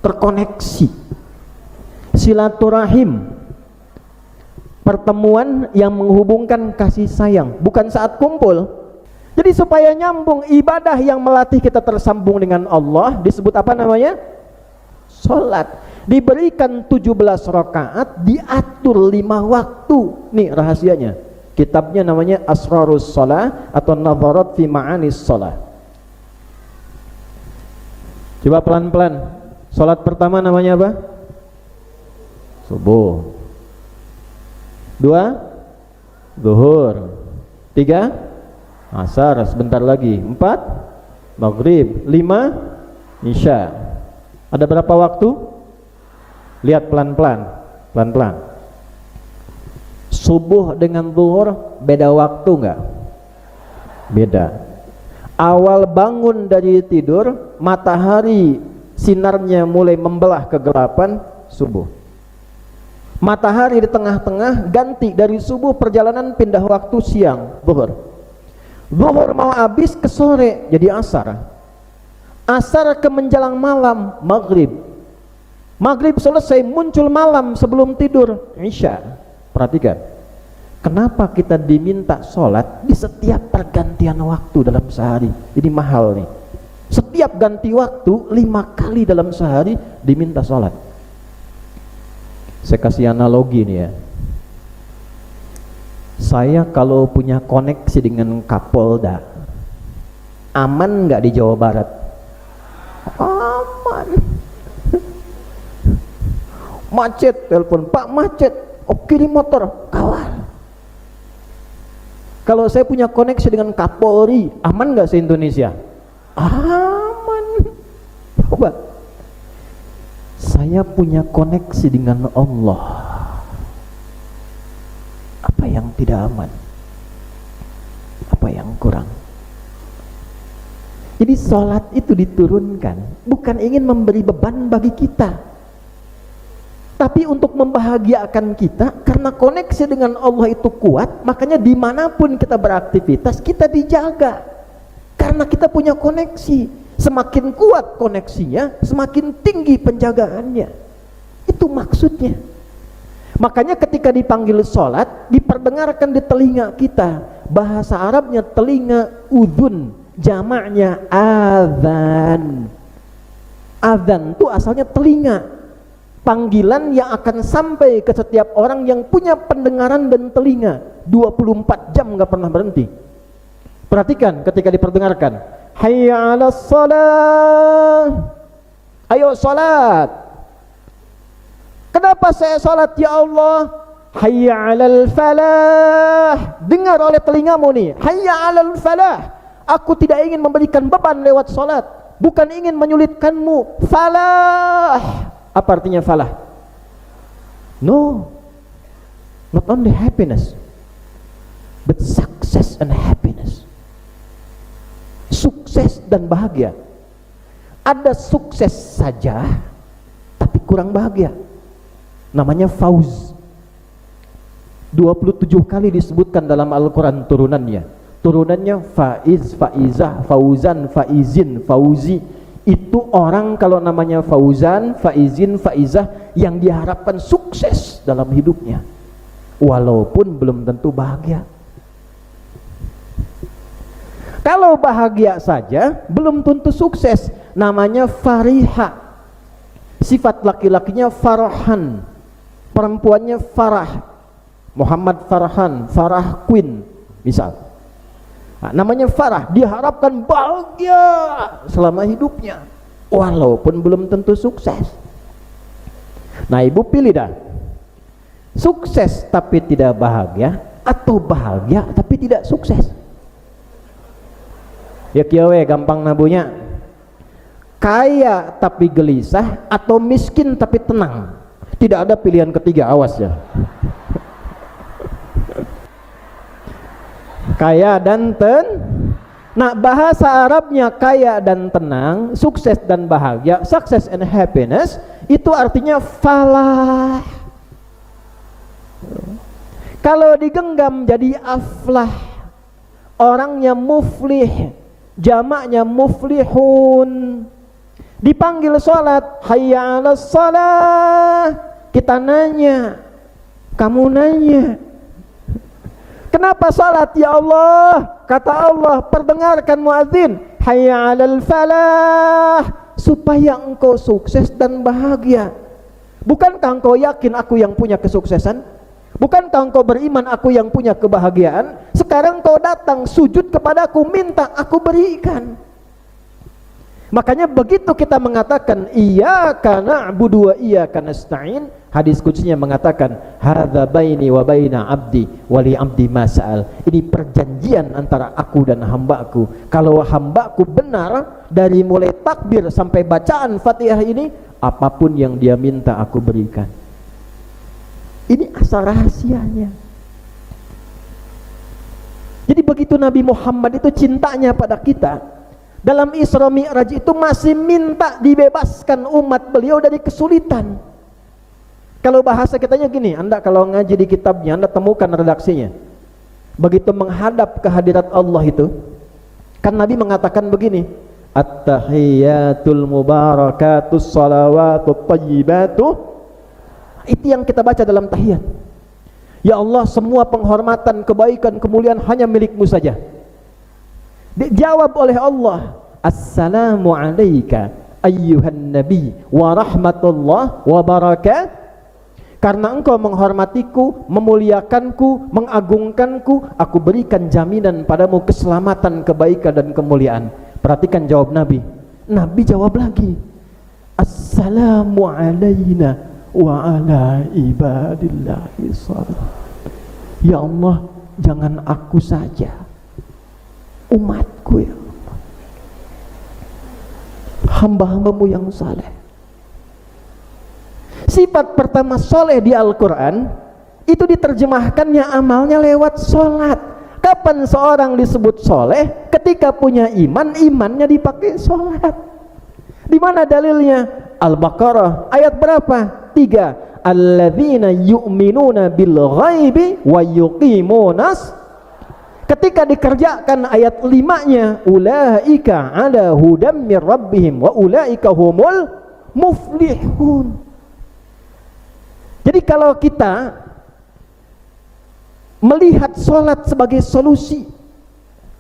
terkoneksi. Silaturahim, pertemuan yang menghubungkan kasih sayang, bukan saat kumpul. Jadi supaya nyambung, ibadah yang melatih kita tersambung dengan Allah disebut apa namanya? Salat. Diberikan 17 rakaat, diatur 5 waktu. Nih rahasianya. Kitabnya namanya Asrarus Shalah atau Nadharat fi Ma'anis Shalah. Coba pelan-pelan. Salat pertama namanya apa? Subuh. 2 zuhur. 3 asar, sebentar lagi. 4 maghrib. 5 isya. Ada berapa waktu? Lihat pelan-pelan. Pelan-pelan. Subuh dengan zuhur beda waktu enggak? Beda. Awal bangun dari tidur, matahari sinarnya mulai membelah kegelapan, subuh. Matahari di tengah-tengah, ganti dari subuh, perjalanan pindah waktu siang, zuhur. Zuhur mau habis ke sore, jadi asar. Asar ke menjelang malam, maghrib. Maghrib selesai, muncul malam sebelum tidur, isya. Perhatikan, kenapa kita diminta sholat di setiap pergantian waktu dalam sehari? Ini mahal nih. Setiap ganti waktu 5 kali dalam sehari diminta sholat. Saya kasih analogi nih ya. Saya kalau punya koneksi dengan Kapolda, aman nggak di Jawa Barat? Aman. Macet, telepon, Pak macet. Oke, di motor, kawal. Kalau saya punya koneksi dengan Kapolri, aman nggak se-Indonesia? Aman. Coba. Saya punya koneksi dengan Allah. Apa yang tidak aman? Apa yang kurang? Jadi sholat itu diturunkan bukan ingin memberi beban bagi kita, tapi untuk membahagiakan kita. Karena koneksi dengan Allah itu kuat, makanya dimanapun kita beraktivitas kita dijaga, karena kita punya koneksi. Semakin kuat koneksinya, semakin tinggi penjagaannya. Itu maksudnya. Makanya ketika dipanggil sholat, diperdengarkan di telinga kita. Bahasa Arabnya telinga, udhun, jamaknya adzan. Adzan itu asalnya telinga, panggilan yang akan sampai ke setiap orang yang punya pendengaran dan telinga 24 jam gak pernah berhenti. Perhatikan ketika diperdengarkan, hayya 'alas shalah, ayo salat. Kenapa saya salat ya Allah? Hayya 'alal falah. Dengar oleh telingamu nih, hayya 'alal falah. Aku tidak ingin memberikan beban lewat salat, bukan ingin menyulitkanmu. Falah. Apa artinya falah? No, not only happiness, but success and happiness. Sukses dan bahagia. Ada sukses saja tapi kurang bahagia, namanya fauz. 27 kali disebutkan dalam Al-Quran turunannya. Turunannya faiz, faizah, fauzan, faizin, fauzi. Itu orang kalau namanya fauzan, faizin, faizah yang diharapkan sukses dalam hidupnya, walaupun belum tentu bahagia. Kalau bahagia saja belum tentu sukses, namanya fariha. Sifat laki-lakinya farhan, perempuannya farah. Muhammad Farhan, Farah Queen misal. Nah, namanya farah, diharapkan bahagia selama hidupnya, walaupun belum tentu sukses. Nah, ibu pilih dah, sukses tapi tidak bahagia, atau bahagia tapi tidak sukses. Ya kiawe gampang nabunya, kaya tapi gelisah atau miskin tapi tenang. Tidak ada pilihan ketiga, awas ya. Kaya dan nah, bahasa Arabnya kaya dan tenang, sukses dan bahagia, success and happiness, itu artinya falah. Kalau digenggam jadi aflah, orangnya muflih, jamaknya muflihun. Dipanggil sholat, hayya 'alas shalah, kita nanya, kamu nanya, Kenapa salat ya Allah? Kata Allah, perdengarkan muadzin, hayya 'alal falah, supaya engkau sukses dan bahagia. Bukankah engkau yakin aku yang punya kesuksesan? Bukankah engkau beriman aku yang punya kebahagiaan? Sekarang kau datang sujud kepadaku, minta aku berikan. Makanya begitu kita mengatakan iyyaka na'budu wa iyyaka nasta'in, hadis qudsiynya mengatakan hadza baini wa baina 'abdi wa li 'abdi ma sa'al. Ini perjanjian antara aku dan hambaku. Kalau hambaku benar dari mulai takbir sampai bacaan Fatihah ini, apapun yang dia minta aku berikan. Ini asal rahasianya. Jadi begitu Nabi Muhammad itu cintanya pada kita, dalam Isra Mi'raj itu masih minta dibebaskan umat beliau dari kesulitan. Kalau bahasa kitanya gini, Anda kalau ngaji di kitabnya, Anda temukan redaksinya. Begitu menghadap kehadirat Allah itu, kan Nabi mengatakan begini, at-tahiyyatul mubarakatus salawatut thayyibatu. Itu yang kita baca dalam tahiyat. Ya Allah, semua penghormatan, kebaikan, kemuliaan hanya milik-Mu saja. Dijawab oleh Allah, assalamu alayka ayyuhan nabi wa rahmatullah wa barakatuh. Karena engkau menghormatiku, memuliakanku, mengagungkanku, aku berikan jaminan padamu keselamatan, kebaikan dan kemuliaan. Perhatikan jawab Nabi. Nabi jawab lagi, assalamu alayna wa ala ibadillahi salihin. Ya Allah, jangan aku saja, umatku ya Allah, hamba-hambamu yang saleh. Sifat pertama soleh di Al-Quran itu diterjemahkannya amalnya lewat solat. Kapan seorang disebut soleh? Ketika punya iman, imannya dipakai solat. Di mana dalilnya? Al-Baqarah ayat berapa? 3. Alladzina yu'minuna bil ghaibi wa yuqimunas. Ketika dikerjakan ayat 5-nya, ulaika ala hudam mir rabbihim wa ulaika humul muflihun. Jadi kalau kita melihat solat sebagai solusi,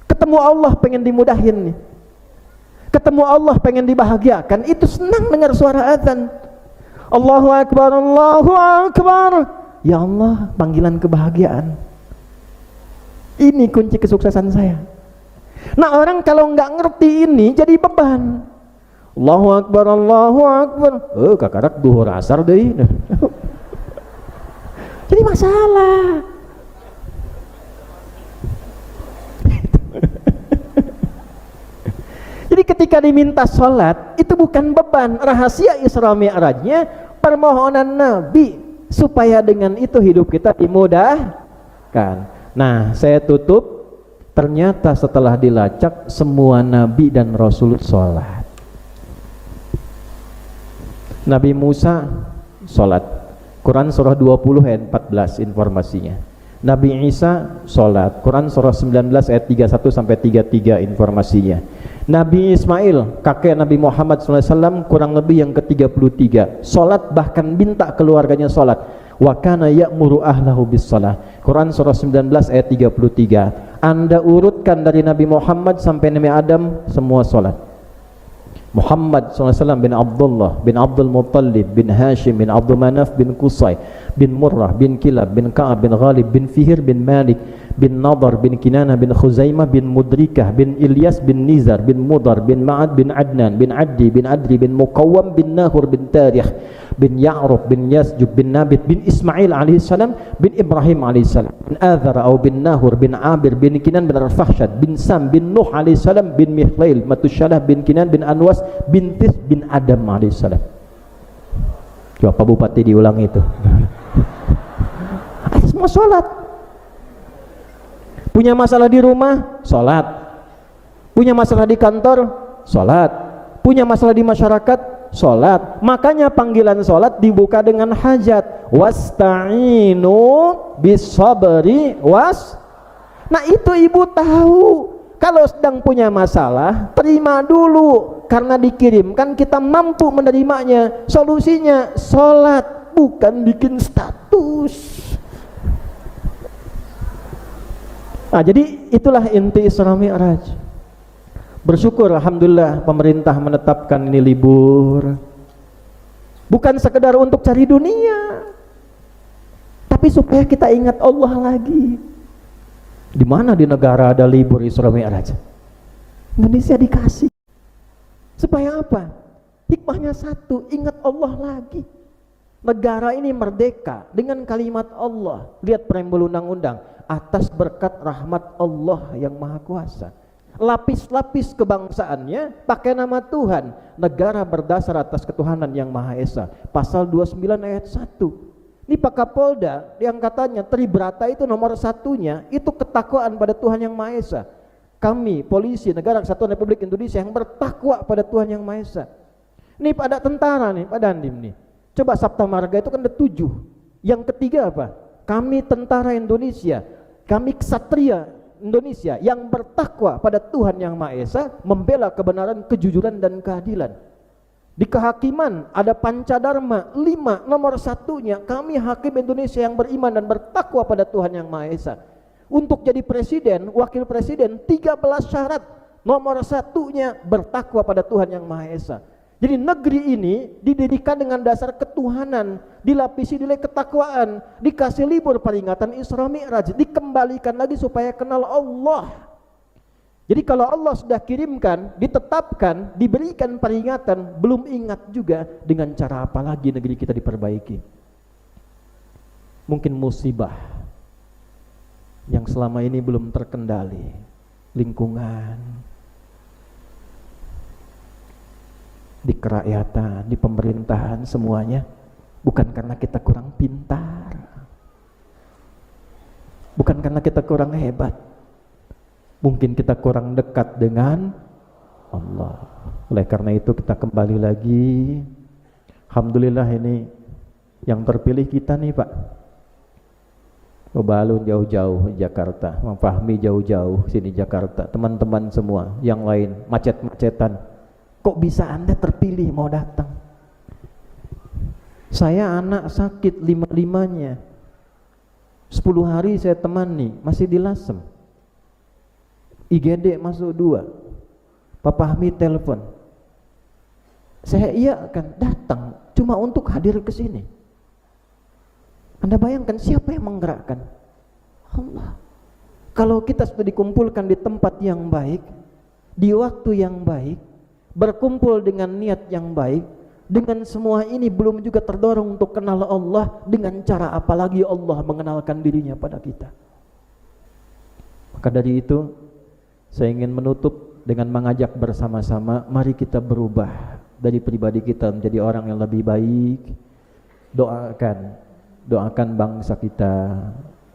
ketemu Allah pengen dimudahin nih, ketemu Allah pengen dibahagiakan, itu senang dengar suara azan, Allahu Akbar, Allahu Akbar, ya Allah, panggilan kebahagiaan. Ini kunci kesuksesan saya. Nah, orang kalau nggak ngerti ini jadi beban. Allahu Akbar, Allahu Akbar, kakarak duhur asar deh. Jadi masalah. Jadi ketika diminta sholat, itu bukan beban. Rahasia Isra Mi'rajnya permohonan Nabi supaya dengan itu hidup kita dimudahkan. Nah, saya tutup. Ternyata setelah dilacak, semua Nabi dan Rasul sholat. Nabi Musa sholat, Quran surah 20 ayat 14 informasinya. Nabi Isa sholat, Quran surah 19 ayat 31 sampai 33 informasinya. Nabi Ismail, kakek Nabi Muhammad SAW, kurang lebih yang ke-33, sholat, bahkan minta keluarganya sholat. Wa kana ya'muru ahlahu bis shalah, Quran surah 19 ayat 33. Anda urutkan dari Nabi Muhammad sampai Nabi Adam, semua sholat. Muhammad SAW bin Abdullah bin Abdul Muttalib bin Hashim bin Abdul Manaf bin Qusay bin Murrah bin Kilab bin Ka'ab bin Ghalib bin Fihir bin Malik bin Nadar bin Kinanah bin Khuzaimah bin Mudrikah bin Ilyas bin Nizar bin Mudar bin Ma'ad bin Adnan bin Addi bin Adri bin Muqawwam bin Nahur bin Tarikh bin Ya'rub bin Yasjub bin Nabit bin Ismail alaihissalam bin Ibrahim alaihissalam bin Azar atau bin Nahur bin Abir bin Kinan bin Arfahshad bin Sam bin Nuh alaihissalam bin Mihlail Matusyalah bin Kinan bin Anwas bin Tis bin Adam alaihissalam. Coba Pak Bupati diulang itu. Semua sholat. Punya masalah di rumah, sholat. Punya masalah di kantor, sholat. Punya masalah di masyarakat, sholat. Makanya panggilan sholat dibuka dengan hajat. Wasta'inu bisabri was. Nah itu ibu tahu. Kalau sedang punya masalah, terima dulu. Karena dikirimkan kita mampu menerimanya. Solusinya sholat, bukan bikin status. Jadi itulah inti Isra Mi'raj. Bersyukur alhamdulillah pemerintah menetapkan ini libur. Bukan sekedar untuk cari dunia, tapi supaya kita ingat Allah lagi. Di mana di negara ada libur Isra Mi'raj? Indonesia dikasih. Supaya apa? Hikmahnya satu, ingat Allah lagi. Negara ini merdeka dengan kalimat Allah. Lihat preambul undang-undang, atas berkat rahmat Allah yang Maha Kuasa. Lapis-lapis kebangsaannya pakai nama Tuhan. Negara berdasar atas ketuhanan yang Maha Esa. Pasal 29 ayat 1. Ini Pak Kapolda yang katanya Tribrata itu nomor satunya itu ketakwaan pada Tuhan yang Maha Esa. Kami polisi negara Kesatuan Republik Indonesia yang bertakwa pada Tuhan yang Maha Esa. Ini pada tentara nih, Pak Dandim nih. Coba Sabta Marga itu kan ada 7. Yang ketiga apa? Kami tentara Indonesia, kami ksatria Indonesia yang bertakwa pada Tuhan yang Maha Esa, membela kebenaran, kejujuran dan keadilan. Di kehakiman ada Pancadharma 5, nomor satunya kami hakim Indonesia yang beriman dan bertakwa pada Tuhan yang Maha Esa. Untuk jadi presiden, wakil presiden 13 syarat, nomor satunya bertakwa pada Tuhan yang Maha Esa. Jadi negeri ini didirikan dengan dasar ketuhanan, dilapisi nilai ketakwaan, dikasih libur peringatan Isra Mi'raj, dikembalikan lagi supaya kenal Allah. Jadi kalau Allah sudah kirimkan, ditetapkan, diberikan peringatan, belum ingat juga dengan cara apa lagi negeri kita diperbaiki. Mungkin musibah yang selama ini belum terkendali, lingkungan, di kerakyatan, di pemerintahan, semuanya bukan karena kita kurang pintar, bukan karena kita kurang hebat, mungkin kita kurang dekat dengan Allah. Oleh karena itu kita kembali lagi, alhamdulillah ini yang terpilih kita nih Pak Obalun jauh-jauh Jakarta, Bang Fahmi jauh-jauh sini Jakarta, teman-teman semua yang lain macet-macetan. Kok bisa Anda terpilih mau datang? Saya anak sakit 5-5-nya, 10 hari saya temani, masih di Lasem, IGD masuk 2. Pak Fahmi telepon, saya iya akan datang cuma untuk hadir ke sini. Anda bayangkan siapa yang menggerakkan? Allah. Kalau kita sudah dikumpulkan di tempat yang baik, di waktu yang baik, berkumpul dengan niat yang baik, dengan semua ini belum juga terdorong untuk kenal Allah, dengan cara apalagi Allah mengenalkan dirinya pada kita. Maka dari itu saya ingin menutup dengan mengajak bersama-sama, mari kita berubah dari pribadi kita menjadi orang yang lebih baik. Doakan bangsa kita,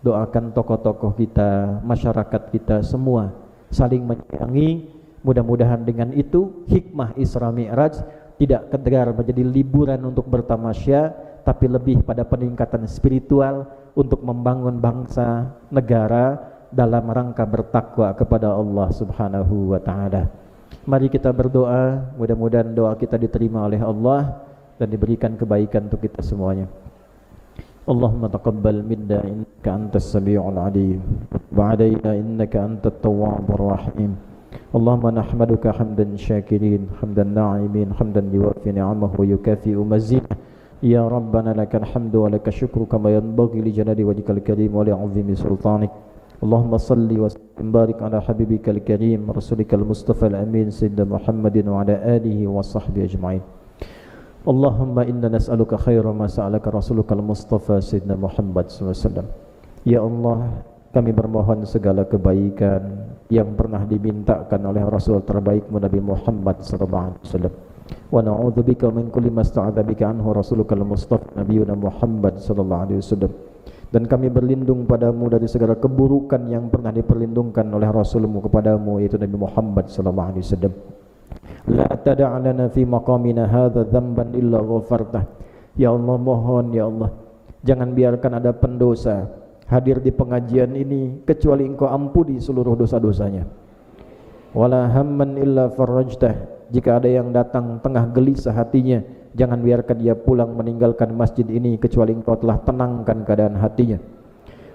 doakan tokoh-tokoh kita, masyarakat kita semua saling menyayangi. Mudah-mudahan dengan itu hikmah Isra Mi'raj tidak sekedar menjadi liburan untuk bertamasya, tapi lebih pada peningkatan spiritual untuk membangun bangsa, negara dalam rangka bertakwa kepada Allah Subhanahu wa taala. Mari kita berdoa, mudah-mudahan doa kita diterima oleh Allah dan diberikan kebaikan untuk kita semuanya. Allahumma taqabbal minna innaka antas sami'ul alim wa 'alaina innaka antat tawwabur rahim. Allahumma nahmaduka hamdan syakirin, hamdan na'imin, hamdan yuwafi ni'amahu wa yukafi'u mazidah. Ya Rabbana lakal hamdu wa lakal syukru kama yanbaghi li jalali wajhikal karim wa li'azimi sultanik. Allahumma salli wa sallim barik ala habibikal karim rasulikal mustafa al-amin sayyidina Muhammadin wa ala alihi wa sahbihi ajma'in. Allahumma inna nas'aluka khaira ma sa'alaka rasulukal mustafa sayyidina Muhammad sallallahu alaihi wasallam. Ya Allah, kami bermohon segala kebaikan yang pernah dimintakan oleh Rasul terbaikmu Nabi Muhammad sallallahu alaihi wasallam. Wa na'udzubika min kulli ma sta'adza bika anhu rasulukal mustafa nabiyuna Muhammad sallallahu alaihi wasallam. Dan kami berlindung padamu dari segala keburukan yang pernah diperlindungkan oleh Rasulmu kepadamu, yaitu Nabi Muhammad sallallahu alaihi wasallam. La tada' lana fi maqamina hadza dzamban illa ghafartah. Ya Allah, mohon ya Allah, jangan biarkan ada pendosa hadir di pengajian ini kecuali Engkau ampuni seluruh dosa-dosanya. Wala hamman illa farajtah. Jika ada yang datang tengah gelisah hatinya, jangan biarkan dia pulang meninggalkan masjid ini kecuali Engkau telah tenangkan keadaan hatinya.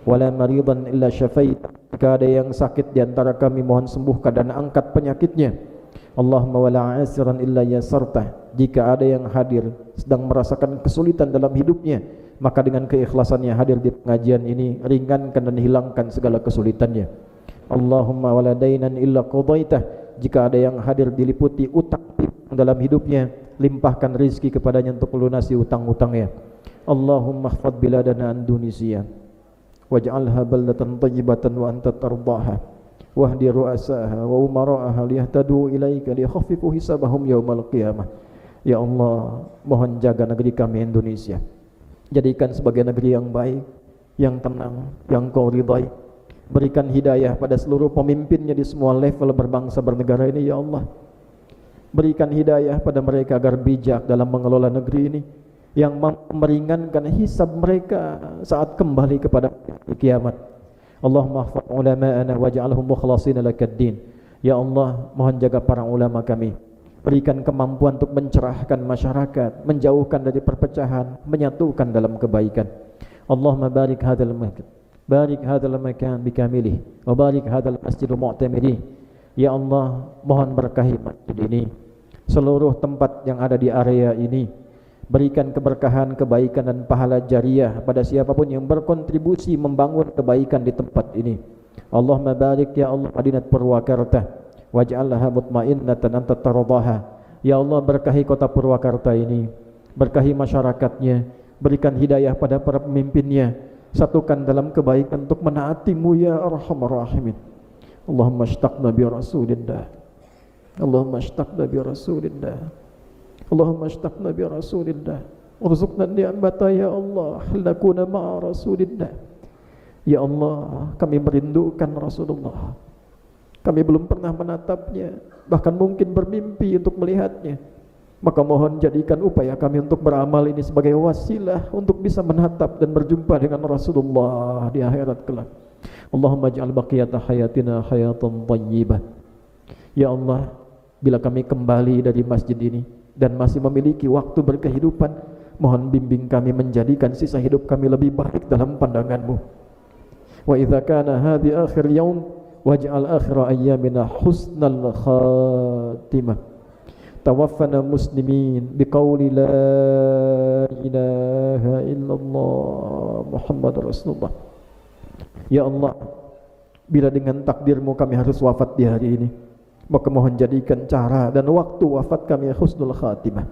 Wala maridan illa syafaitah. Jika ada yang sakit di antara kami, mohon sembuhkan dan angkat penyakitnya. Allahumma wala asiran illa yasartah. Jika ada yang hadir sedang merasakan kesulitan dalam hidupnya, maka dengan keikhlasannya hadir di pengajian ini, ringankan dan hilangkan segala kesulitannya. Allahumma wala dainan illa qadaitah. Jika ada yang hadir diliputi utang dalam hidupnya, limpahkan rizki kepadanya untuk melunasi utang-utangnya. Allahumma khfad biladana Indonesia waj'alha baldatan tayyibatan wa anta tardaha wahdi ru'asaha wa umara'aha liyahtadu ilaika liyakhaffifu hisabahum yaumal qiyamah. Ya Allah, mohon jaga negeri kami Indonesia, jadikan sebagai negeri yang baik, yang tenang, yang Kau ridai. Berikan hidayah pada seluruh pemimpinnya di semua level berbangsa bernegara ini, ya Allah. Berikan hidayah pada mereka agar bijak dalam mengelola negeri ini, yang meringankan hisab mereka saat kembali kepada kiamat. Allahumma ihfaz ulama'ana waj'alhum mukhlashina lakaddin. Ya Allah, mohon jaga para ulama kami, berikan kemampuan untuk mencerahkan masyarakat, menjauhkan dari perpecahan, menyatukan dalam kebaikan. Allahumma barik hadzal masjid, barik hadzal makan bikamilih, wa barik hadzal masjidil mu'tamiri. Ya Allah, mohon berkahi masjid ini, seluruh tempat yang ada di area ini. Berikan keberkahan, kebaikan dan pahala jariah pada siapapun yang berkontribusi membangun kebaikan di tempat ini. Allahumma barik ya Allah Madinat Purwakarta waj'alha mutmainnatan anta tardaha. Ya Allah, berkahi kota Purwakarta ini, berkahi masyarakatnya, berikan hidayah pada para pemimpinnya, satukan dalam kebaikan untuk menaati-Mu ya Arhamar Rahimin. Allahumma ashtaqna bi Rasulillah, Allahumma ashtaqna bi Rasulillah, Allahumma ashtaqna bi Rasulillah, warzuqna ni'mata ya Allah lakuna ma'a Rasulillah. Ya Allah, kami merindukan Rasulullah, kami belum pernah menatapnya, bahkan mungkin bermimpi untuk melihatnya. Maka mohon jadikan upaya kami untuk beramal ini sebagai wasilah untuk bisa menatap dan berjumpa dengan Rasulullah di akhirat kelak. Allahumma ja'al baqiyata hayatina hayatan thayyibah. Ya Allah, bila kami kembali dari masjid ini dan masih memiliki waktu berkehidupan, mohon bimbing kami menjadikan sisa hidup kami lebih baik dalam pandangan-Mu. Wa idza kana hadhi akhir yaum waj'al akhira ayyamina husnal khatimah. Tawaffana muslimin biqauli la ilaha illallah Muhammad Rasulullah. Ya Allah, bila dengan takdir-Mu kami harus wafat di hari ini, maka mohon jadikan cara dan waktu wafat kami husnul khatimah.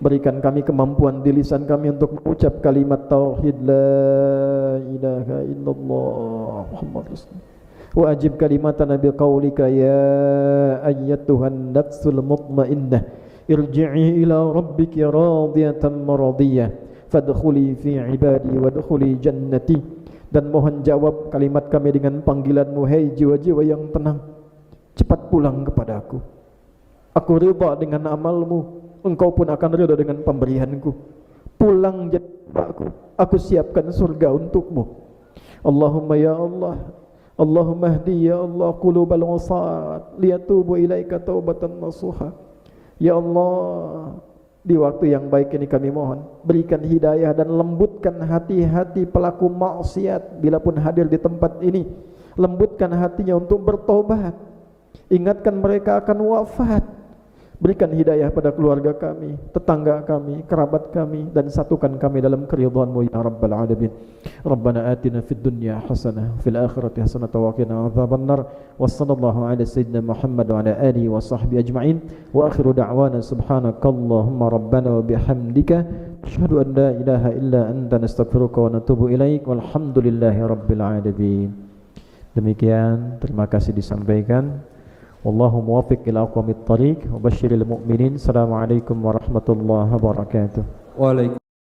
Berikan kami kemampuan di lisan kami untuk mengucap kalimat tauhid la ilaha illallah Muhammad Rasulullah. Wa ajib kalimatana biqaulika ya ayyatuhan nafsul mutmainnah irji'i ila rabbiki radiyatan maradiyah fadkhuli fi ibadi wadkhuli jannati. Dan mohon jawab kalimat kami dengan panggilan-Mu, hai jiwa-jiwa yang tenang, cepat pulang kepada aku. Aku ridha dengan amal-Mu, Engkau pun akan ridha dengan pemberianku. Pulang jadi aku siapkan surga untuk-Mu. Allahumma ya Allah, Allahumma hdi ya Allah qulubal wasat liyatubu ilaika taubatan nasuha. Ya Allah, di waktu yang baik ini kami mohon berikan hidayah dan lembutkan hati-hati pelaku maksiat bila pun hadir di tempat ini. Lembutkan hatinya untuk bertobat. Ingatkan mereka akan wafat. Berikan hidayah pada keluarga kami, tetangga kami, kerabat kami, dan satukan kami dalam keridhaan-Mu ya Rabbal Alamin. Rabbana atina fid dunya hasanah fil akhirati hasanah wa qina adzabannar. Wassallallahu ala sayyidina Muhammad wa ala alihi wa sahbihi ajma'in. Wa akhiru da'wana subhanakallahumma rabbana wa bihamdika asyhadu an la ilaha illa anta nastaghfiruka wa natubu ilaik. Walhamdulillahi rabbil alamin. Demikian, terima kasih disampaikan. Wallahu muwaffiq ila aqwamit thariq wa basyiril mu'minin. Assalamualaikum warahmatullahi wabarakatuh. Waalaikumsalam.